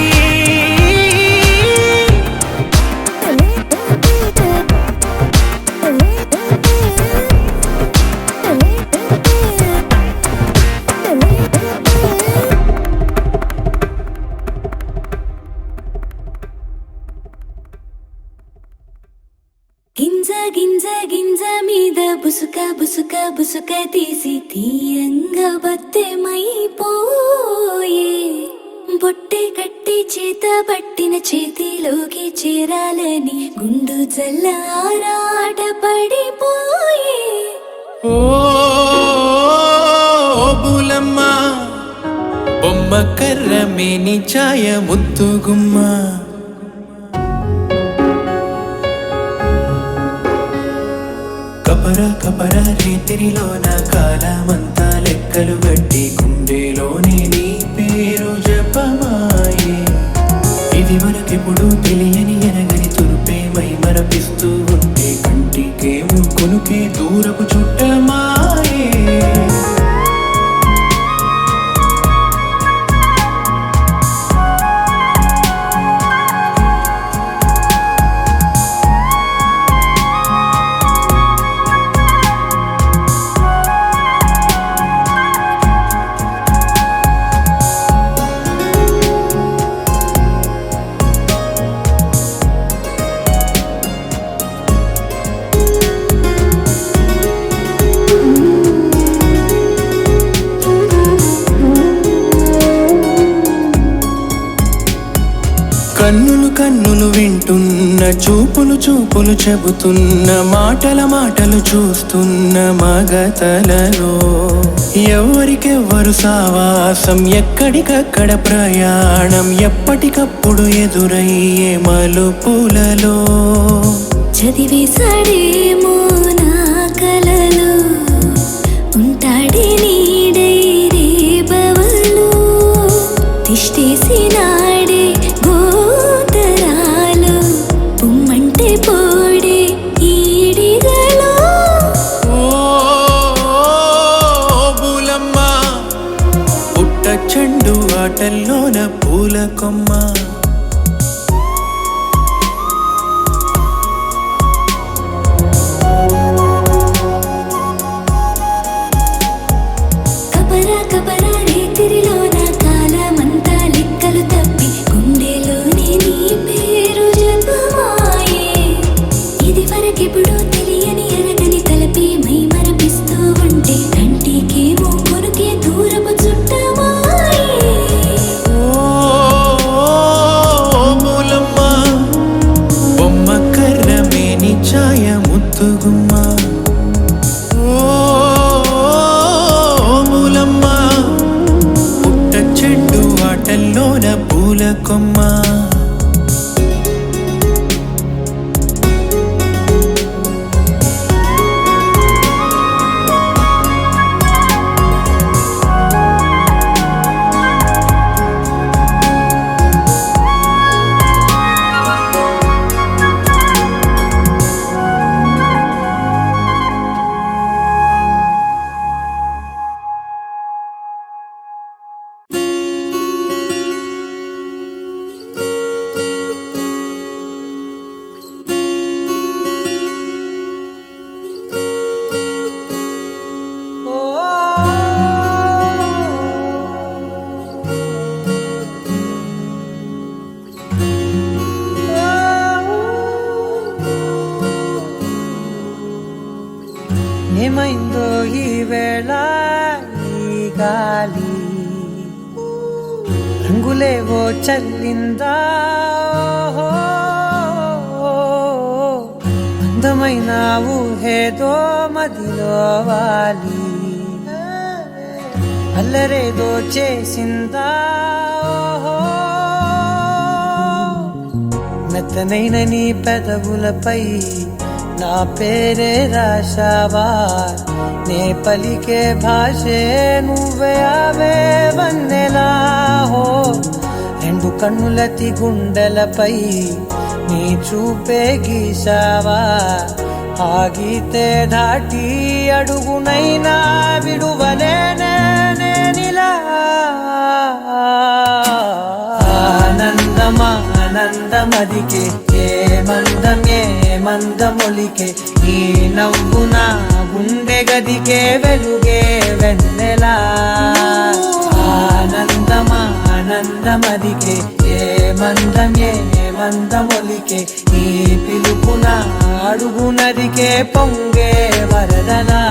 గింజ గింజ గింజ మీద బుసుక బుసుక బుసుక తీసి తీయంగా బత్తెమైపోయే బొట్టె కట్టి చేత పట్టిన చేతిలోకి చేరాలని గుండు జల్ల ఆరాట పడిపోయే ఓ బులమ్మ బొమ్మ కర్ర మేని ఛాయ ముద్దుగుమ్మ కపర కపర రేతిరిలో నా కాలమంతా లెక్కలు గట్టి గుండెలోని నీ పేరు జపమాయే ఇది మనకెప్పుడు తెలియని ఎనగని తురుపేమై మరపిస్తూ ఉంటే కంటికేమో కొనుకే దూరపు చుట్టమాయే కన్నులు కన్నులు వింటున్న చూపులు చూపులు చెబుతున్న మాటలు చూస్తున్న మగతలలో ఎవరికెవ్వరు సావాసం ఎక్కడికక్కడ ప్రయాణం ఎప్పటికప్పుడు ఎదురయ్యే మలుపులలో చదివేశాడేమో నా కలలో ఉంటాడే నీడై రేబవలు తిష్టేసినాడే గోతరాలు పొమ్మంటే పోడే ఈడ ఆటల్లోన పూల కొమ్మ కపరా కపరా రేతిరిలోన కాలమంతా లెక్కలు తప్పి గుండెలోనే నీ పేరు జపమాయే ఇది వరకెప్పుడు తెలియని ఎరగని తలపి మై మరపిస్తూ ఉంటే కంటికేమో కొనుకే దూరపు చుట్టమాయే మూలమ్మ బొమ్మ కర్రమేని ఛాయ ముద్దుగుమ్మ మూలమ్మ పుట్ట చెట్టు ఆటల్లోన పూల కొమ్మ ఏమైందో ఈ వేళ ఈ గాలి రంగులేవో చల్లిందా అందమైన ఊహేదో మదిలో వాలి అల్లరేదో చేసిందా మెత్తనైన నీ పెదవులపై నా పేరే రాశావా నే పలికే భాషే నువ్వే అవే వన్నెలా హో రెండు కన్నులతి గుండెలపై నీ చూపే గీసావా ఆగితే దాటి అడుగునైనా విడువలేనే నేనిలా ఆనందమా ఆనందమదికే ఏ మందమొలికే ఈ నవ్వు నా గుండె గదికే వెలుగే వెన్నెలా ఆనందమా ఆనందమదికే ఏ మందమొలికే ఈ పిలుపున అడుగునదికే పొంగే వరదలా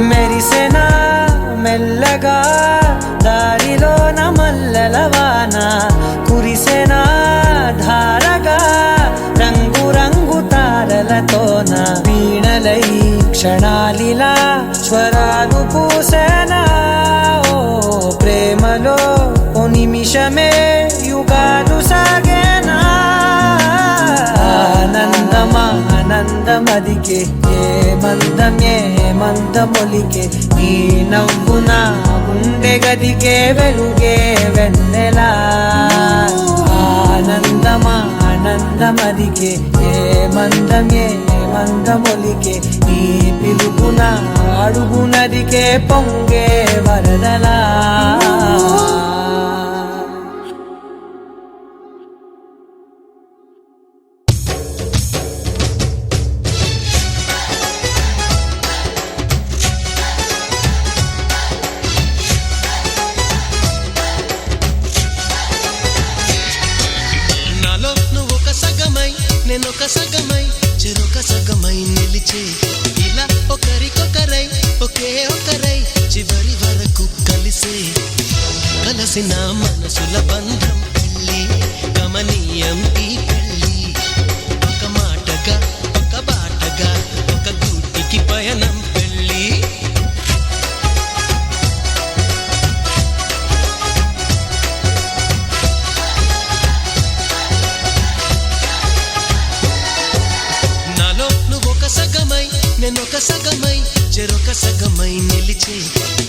మెరిసెనా మెల్లగా దారిలోన మల్లెలవాన కురిసెనా ధారగా రంగు రంగు తారలతోన వీణలై క్షణాలిలా స్వరాలు పూసెనా ఓ ప్రేమలో ఓ నిమిషమే యుగాలు సాగేనా ఆనందమా ఆనందమదికే ఏ మందమొలికే ఈ నవ్వు నా గుండె గదికే వెలుగే వెన్నెలా ఆనందమా ఆనందమదికే ఏ మందమొలికే ఈ పిలుపున అడుగునదికే పొంగే వరదలా సగమై నిలిచే ఇలా ఒకరికొకరై ఒకే ఒకరై చివరి వరకు కలిసే కలసిన మనసుల బంధం పెళ్ళి గమనీయం ఈ పెళ్ళి ఒక మాటగా ఒక బాటగా ఒక గూటికి పయనం పెళ్ళి నాలో నువ్వొక సగమై నేనొక సగమై చెరొక సగమై నిలిచే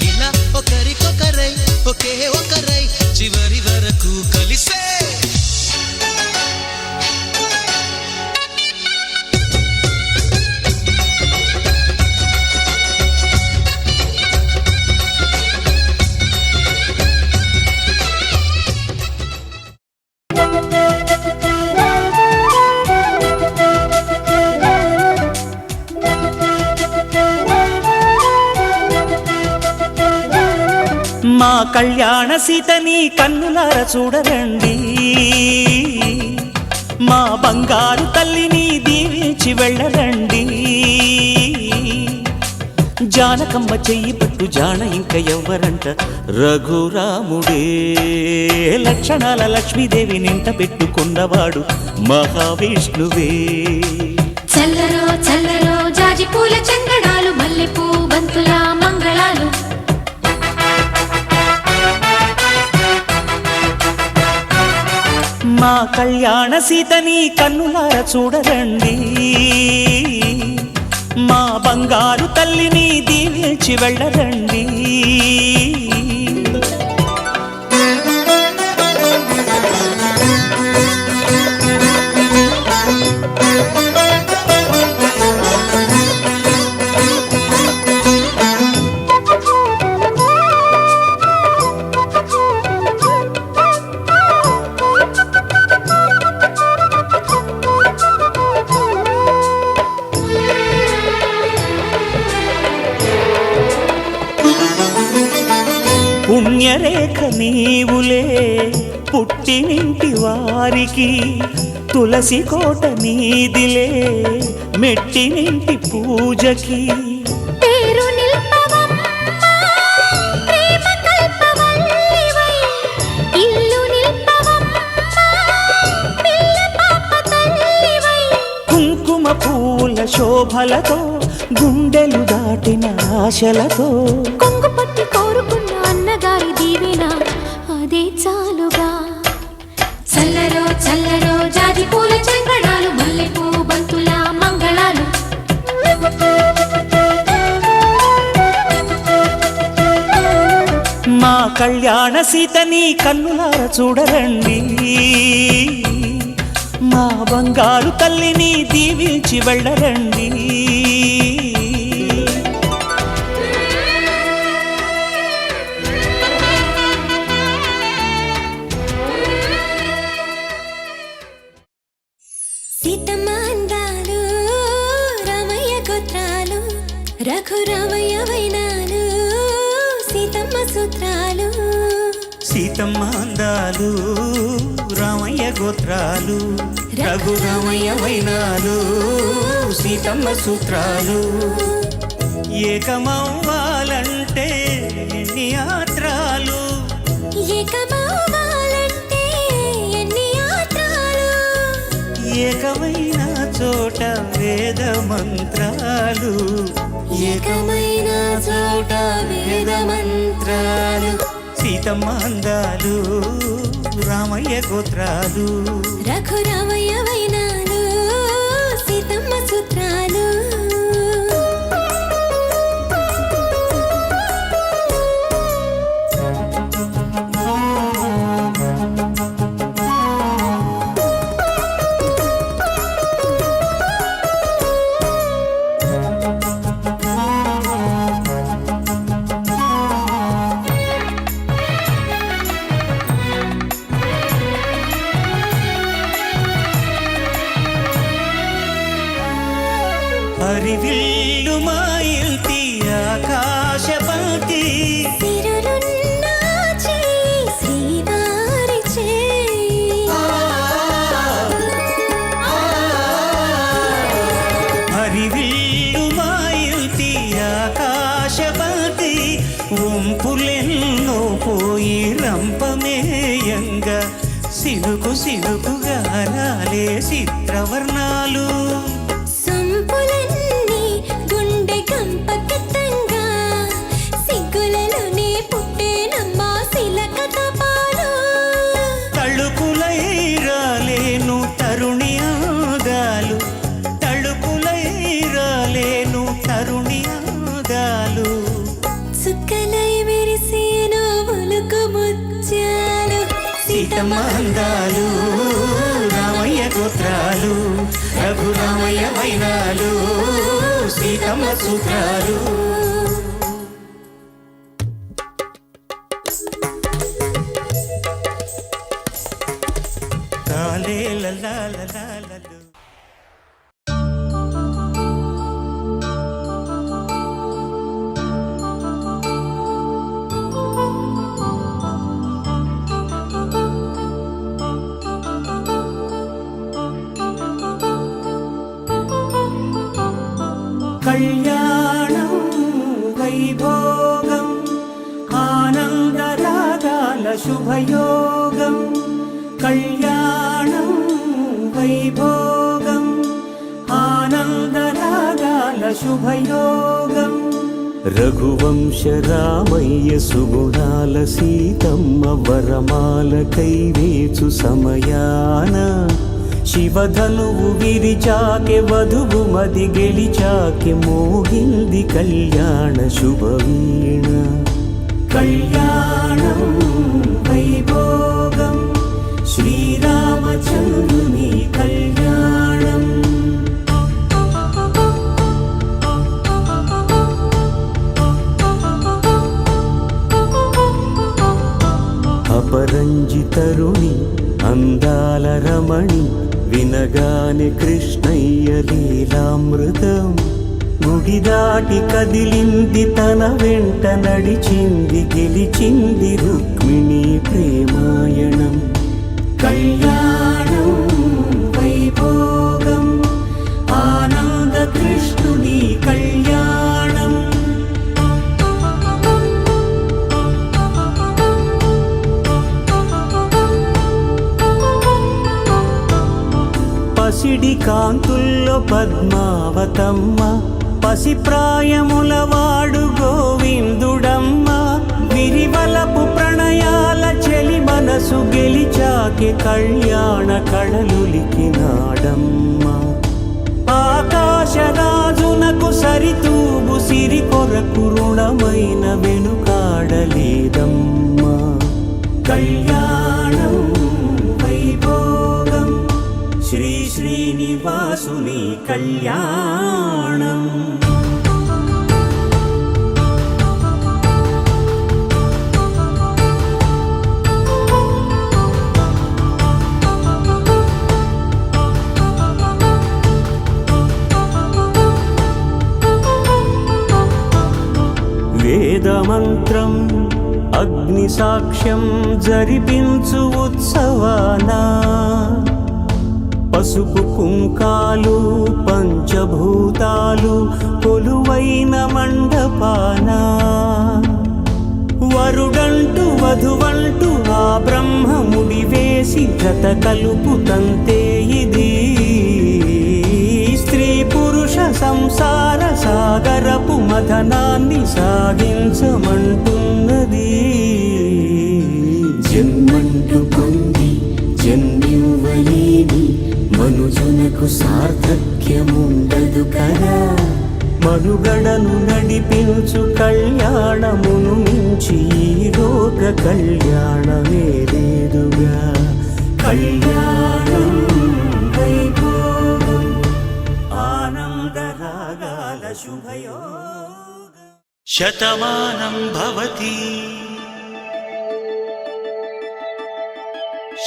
ఇలా ఒకరికొకరై ఒకే ఒకరై చివరి వరకు కలిసే మా కళ్యాణ సీతని కన్నులార చూడరండి మా బంగారు తల్లిని దీవించి వెళ్ళరండి జానకమ్మ చెయ్యి పట్టు జాన ఇంక ఎవ్వరంట రఘురాముడే లక్షణాల లక్ష్మీదేవి నింట పెట్టుకున్నవాడు మహావిష్ణువే చల్లరో చల్లరో జాజి పూల చందనాలు మల్లెపూ బంతుల మంగళాలు మా కళ్యాణ సీతని కన్నులార చూడరండి మా బంగారు తల్లిని దీవించి వెళ్ళరండి పుణ్యరేఖ నీవులే పుట్టినింటి వారికి తులసి కోట నీదిలే మెట్టినింటి పూజకి పేరు నిల్పవమ్మా ప్రేమ కల్పవల్లివై ఇల్లు నిల్పవమ్మా పిల్ల పాప తల్లివై కుంకుమ పూల శోభలతో గుండెలు దాటిన ఆశలతో కొంగు పట్టి కోరుకున్న అన్నగారి దీవెన అదే చాలుగా చల్లరో చల్లరో జాజి పూల చందనాలు మల్లెపూ బంతుల మంగళాలు మా కళ్యాణ సీతని కన్నులార చూడరండి మా బంగారు తల్లిని దీవించి వెళ్ళరండి సీతమ్మ అందాలు రామయ్య గోత్రాలు రఘురామయ్య వైనాలు సీతమ్మ సూత్రాలు సీతమ్మ అందాలు రామయ్య గోత్రాలు రఘురామయ్య వైనాలు సీతమ్మ సూత్రాలు ఏకమవ్వాలంటే ఎన్ని యాత్రాలు ఏకమవ్వాలంటే ఎన్ని యాత్రాలు ఏకమైన చోట వేద మంత్రాలు ఏకమైన చోట వేద మంత్రాలు సీతమ్మ అందాలు రామయ్య గోత్రాలు రఘురామయ్య వైనాలు సీతమ్మ సూత్రాలు హరివిల్లు మా ఇంటి ఆకాశపతి సిరులున్న చేయి శ్రీవారి చేయి హరివిల్లు విల్లు మాయుతి ఆకాశపతి వంపులెన్నో పోయి రంపమేయంగా సిలుకు సిలుకుగా రాలే చిత్రవర్ణాలు సంపులన్నీ గుండె కంపకతంగా సిగ్గులలోనే పుట్టేనమ్మా శిలక తపాలు తళుకులై రాలేను తరుణి ఆగాలు తళుకులై రాలేను తరుణి ఆగాలు సుక్కలై మెరిసేను ఒలుకు ముత్యాలు సీతమ్మ అందాలు రామయ్య గోత్రాలు రఘురామయ్య వైనాలు సీతమ్మ సూత్రాలు లాలే లలా లలా లలు. కళ్యాణం వైభోగం ఆనందరాగాల శుభయోగం కళ్యాణం వైభోగం ఆనందరాగాల శుభయోగం రఘువంశ రామయ్య సుగుణాల సీతమ్మ వరమాల కైవేచు సమయాన శివధనువు విరిచాకె వధువు మది గెలిచాకె మోగింది కళ్యాణ శుభవీణ కళ్యాణం వైభోగం శ్రీరామచంద్రుని కళ్యాణం అపరంజి తరుణి అందాల రమణి వినగానే కృష్ణయ్య లీలామృతం గుడి దాటి కదిలింది తన వెంట నడిచింది గెలిచింది రుక్మిణి ప్రేమాయణం కళ్యాణం వైభోగం ఆనంద కృష్ణుని కళ్యాణం పసిడి కాంతుల్లో పద్మావతమ్మ పసిప్రాయముల వాడు గోవిందుడమ్మ విరివలపు ప్రణయాల చెలి మనసు గెలిచాకె కళ్యాణ కళలులికినాడమ్మ ఆకాశరాజునకు సరితూబు సిరి కొరకు రుణమైన వెనుకాడలేదమ్మ కళ్యాణం వైభోగం శ్రీ శ్రీనివాసుని కళ్యాణం వేదమంత్రం అగ్ని సాక్ష్యం జరిపించు ఉత్సవానా పసుపు కుంకాలు పంచభూతాలు కొలువైన మండపాన వరుడంటూ వధువంటూ ఆ బ్రహ్మముడి వేసి జత కలుపుతంతే ఇది స్త్రీ పురుష సంసార సాగరపు మథనాన్ని సాగించమంటున్నది జన్మంటూ పొంది జన్మివ్వలేని మనుజునకు సార్థక్యముండదు కదా మనుగడను నడిపించు కళ్యాణమును మించి ఈ లోక కళ్యాణమే లేదుగా కళ్యాణం వైభోగం ఆనందరాగాల శుభయోగం శతమానం భవతి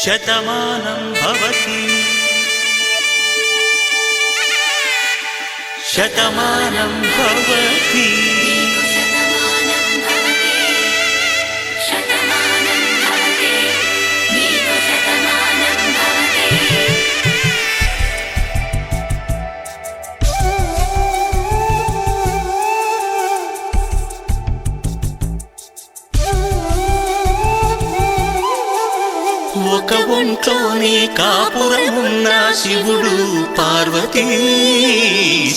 శతమానం భవతి శతమానం భవతి కాపురమున్న శివుడు పార్వతీ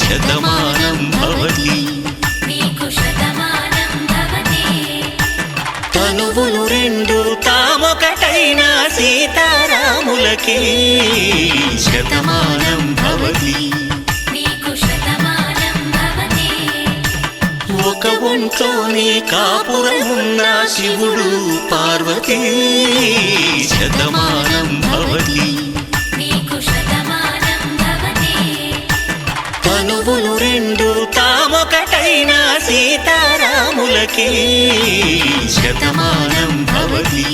శతమానం భవతి తనువులు రెండు తామొకటైన సీతారాములకి శతమానం భవతి ఒక ఒంట్లోని కాపురమున్న శివుడు పార్వతీ శతమానం భవతి తనువులు రెండు తామొకటైన సీతారాములకి శతమానం భవతి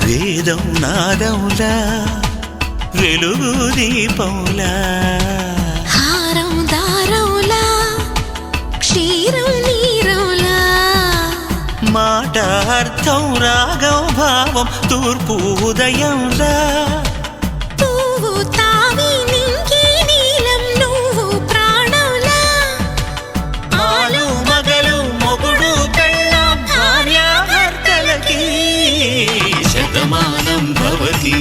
వేదం నాదములా వెలుగు దీపములా హారం దారవులా క్షీరం నీరవులా మాట అర్థం రాగం భావం తూర్పు ఉదయంలా పువ్వు తావి నింగి నీలం నువ్వు ప్రాణంలా ఆలు మగలు మొగుడు కళ్ళ భార్యాభర్తలకి శతమానం భవతి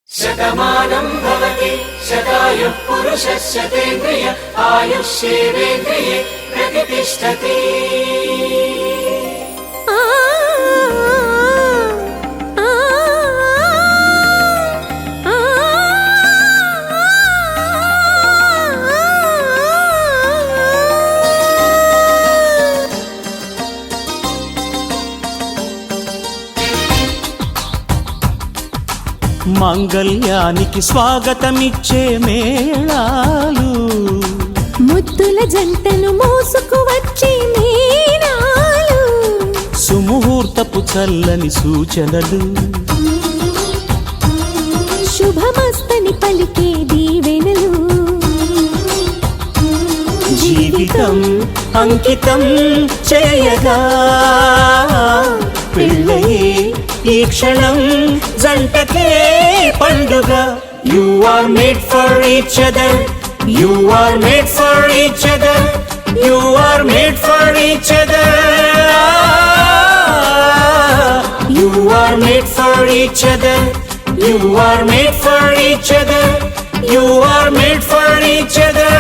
శతమానం భవతి శతాయుః పురుషస్యేంద్రియ ఆయుష్యేంద్రియే ప్రతిష్టతి మంగళ్యానికి స్వాగతమిచ్చే మేళాలు ముద్దుల జంటను మోసుకు వచ్చే మీనాలు సుముహూర్తపు చల్లని సూచనలు శుభమస్తని పలికే దీవెనలు జీవితం అంకితం చేయగా పెళ్ళయే ఈ క్షణం జంటకే పండుగ you are made for each other you are made for each other you are made for each other you are made for each other you are made for each other you are made for each other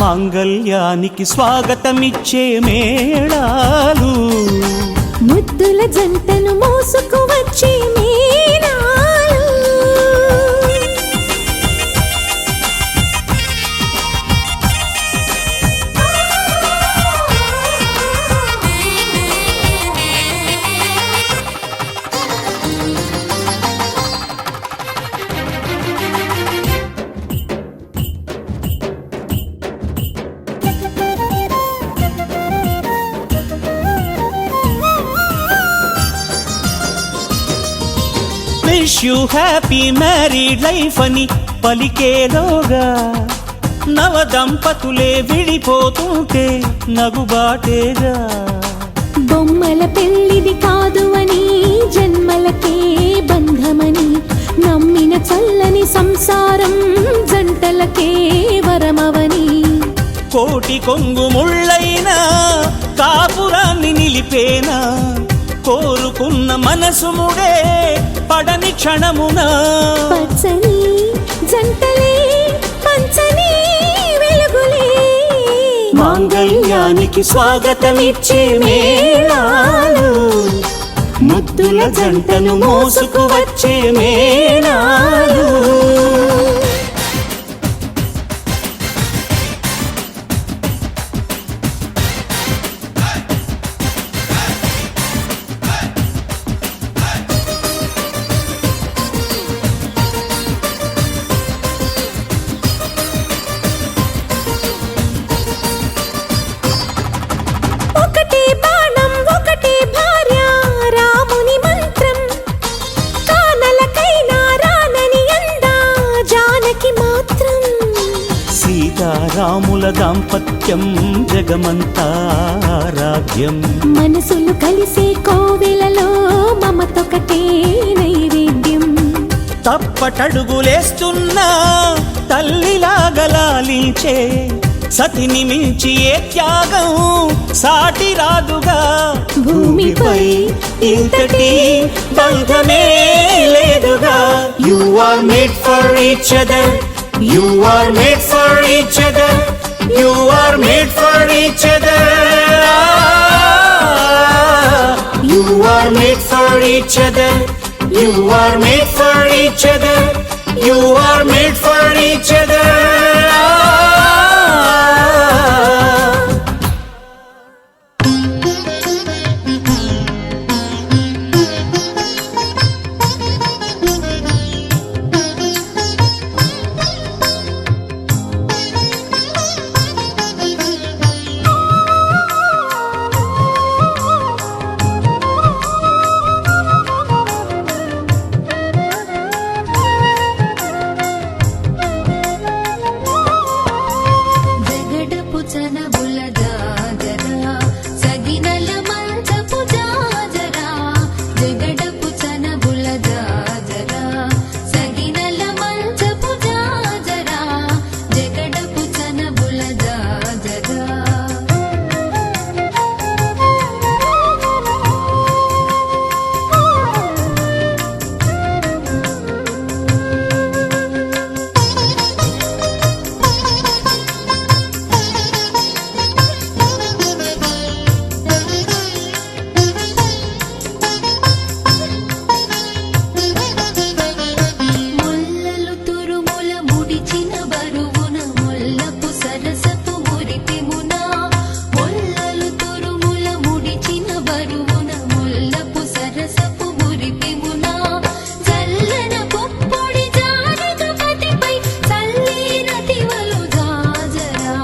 మాంగళ్యానికి స్వాగతమిచ్చే మేళాలు ముద్దుల జంటను మోసుకు వచ్చే మీనాలు wish you happy married life అని పలికేలోగా నవ దంపతులే విడిపోతుంటే నగుబాటేగా బొమ్మ జన్మల పెళ్ళిది కాదు అని జన్మలకే బంధమని నమ్మిన చల్లని సంసారం జంటలకే వరమవని కోటి కొంగు ముళ్ళైనా కాపురాన్ని నిలిపేనా కోరుకున్న మనసు ముడే పడని క్షణమున పచ్చని జంటలే పంచని వెలుగులే మాంగళ్యానికి స్వాగతమిచ్చే మేళాలు ముద్దుల జంటను మోసుకు వచ్చే మేళాలు ఒకటే బాణం ఒకటే భార్య రాముని మంత్రం కానలకైనా రానని అందా జానకి మాత్రం సీతారాముల దాంపత్యం జగమంతా రాజ్యం మనసులు కలిసే కోవెలలో మమతొకటే నైవేద్యం తప్పటడుగులేస్తున్నా తల్లిలాగా లాలించే సతిని మించి ఏ త్యాగం సాటి రాదుగా భూమిపై ఇంతటి బంధమే లేదుగా you are made for each other you are made for each other you are made for each other you are made for each other you are made for each other you are made for each other జగడపు చనబుల జాజరా సగినల మంచపు జాజరా జగడపు చనబుల జాజరా సగినల మంచపు జాజరా జగడపు చనబుల జాజరా ముల్లలు తురుముల ముడిచిన బరువున ముల్లపు సరసపు మురిపెమున ముల్లలు తురుముల ముడిచిన బరువున ముల్లపు సరసపు మురిపెమున చల్లన పొప్పొడి జానకపతిపై చల్లీరతివలు జాజరా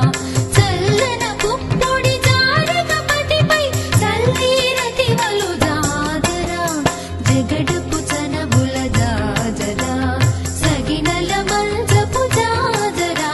చల్లన పొప్పొడి జానకపతిపై చల్లీరతివలు జాజరా జగడపు చనబుల జాజరా సగినల మంచపు జాజరా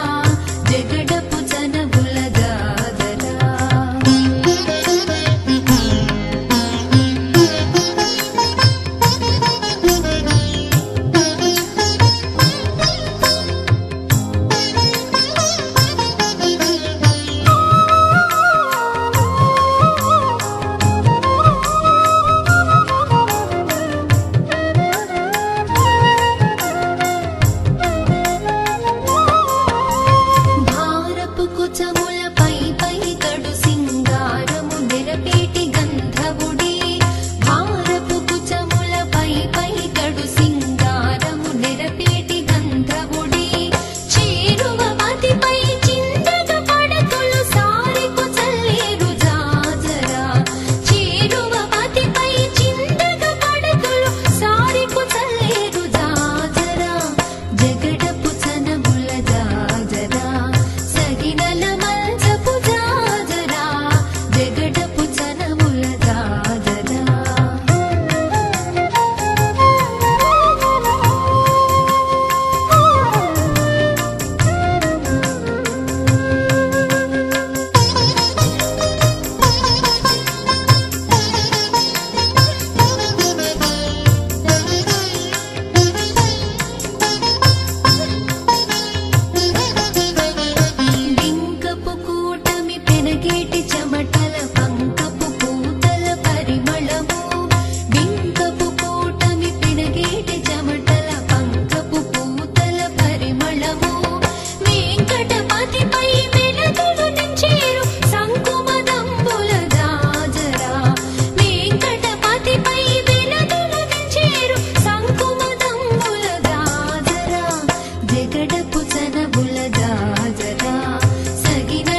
గడపు చనబుల జాజరా సగిన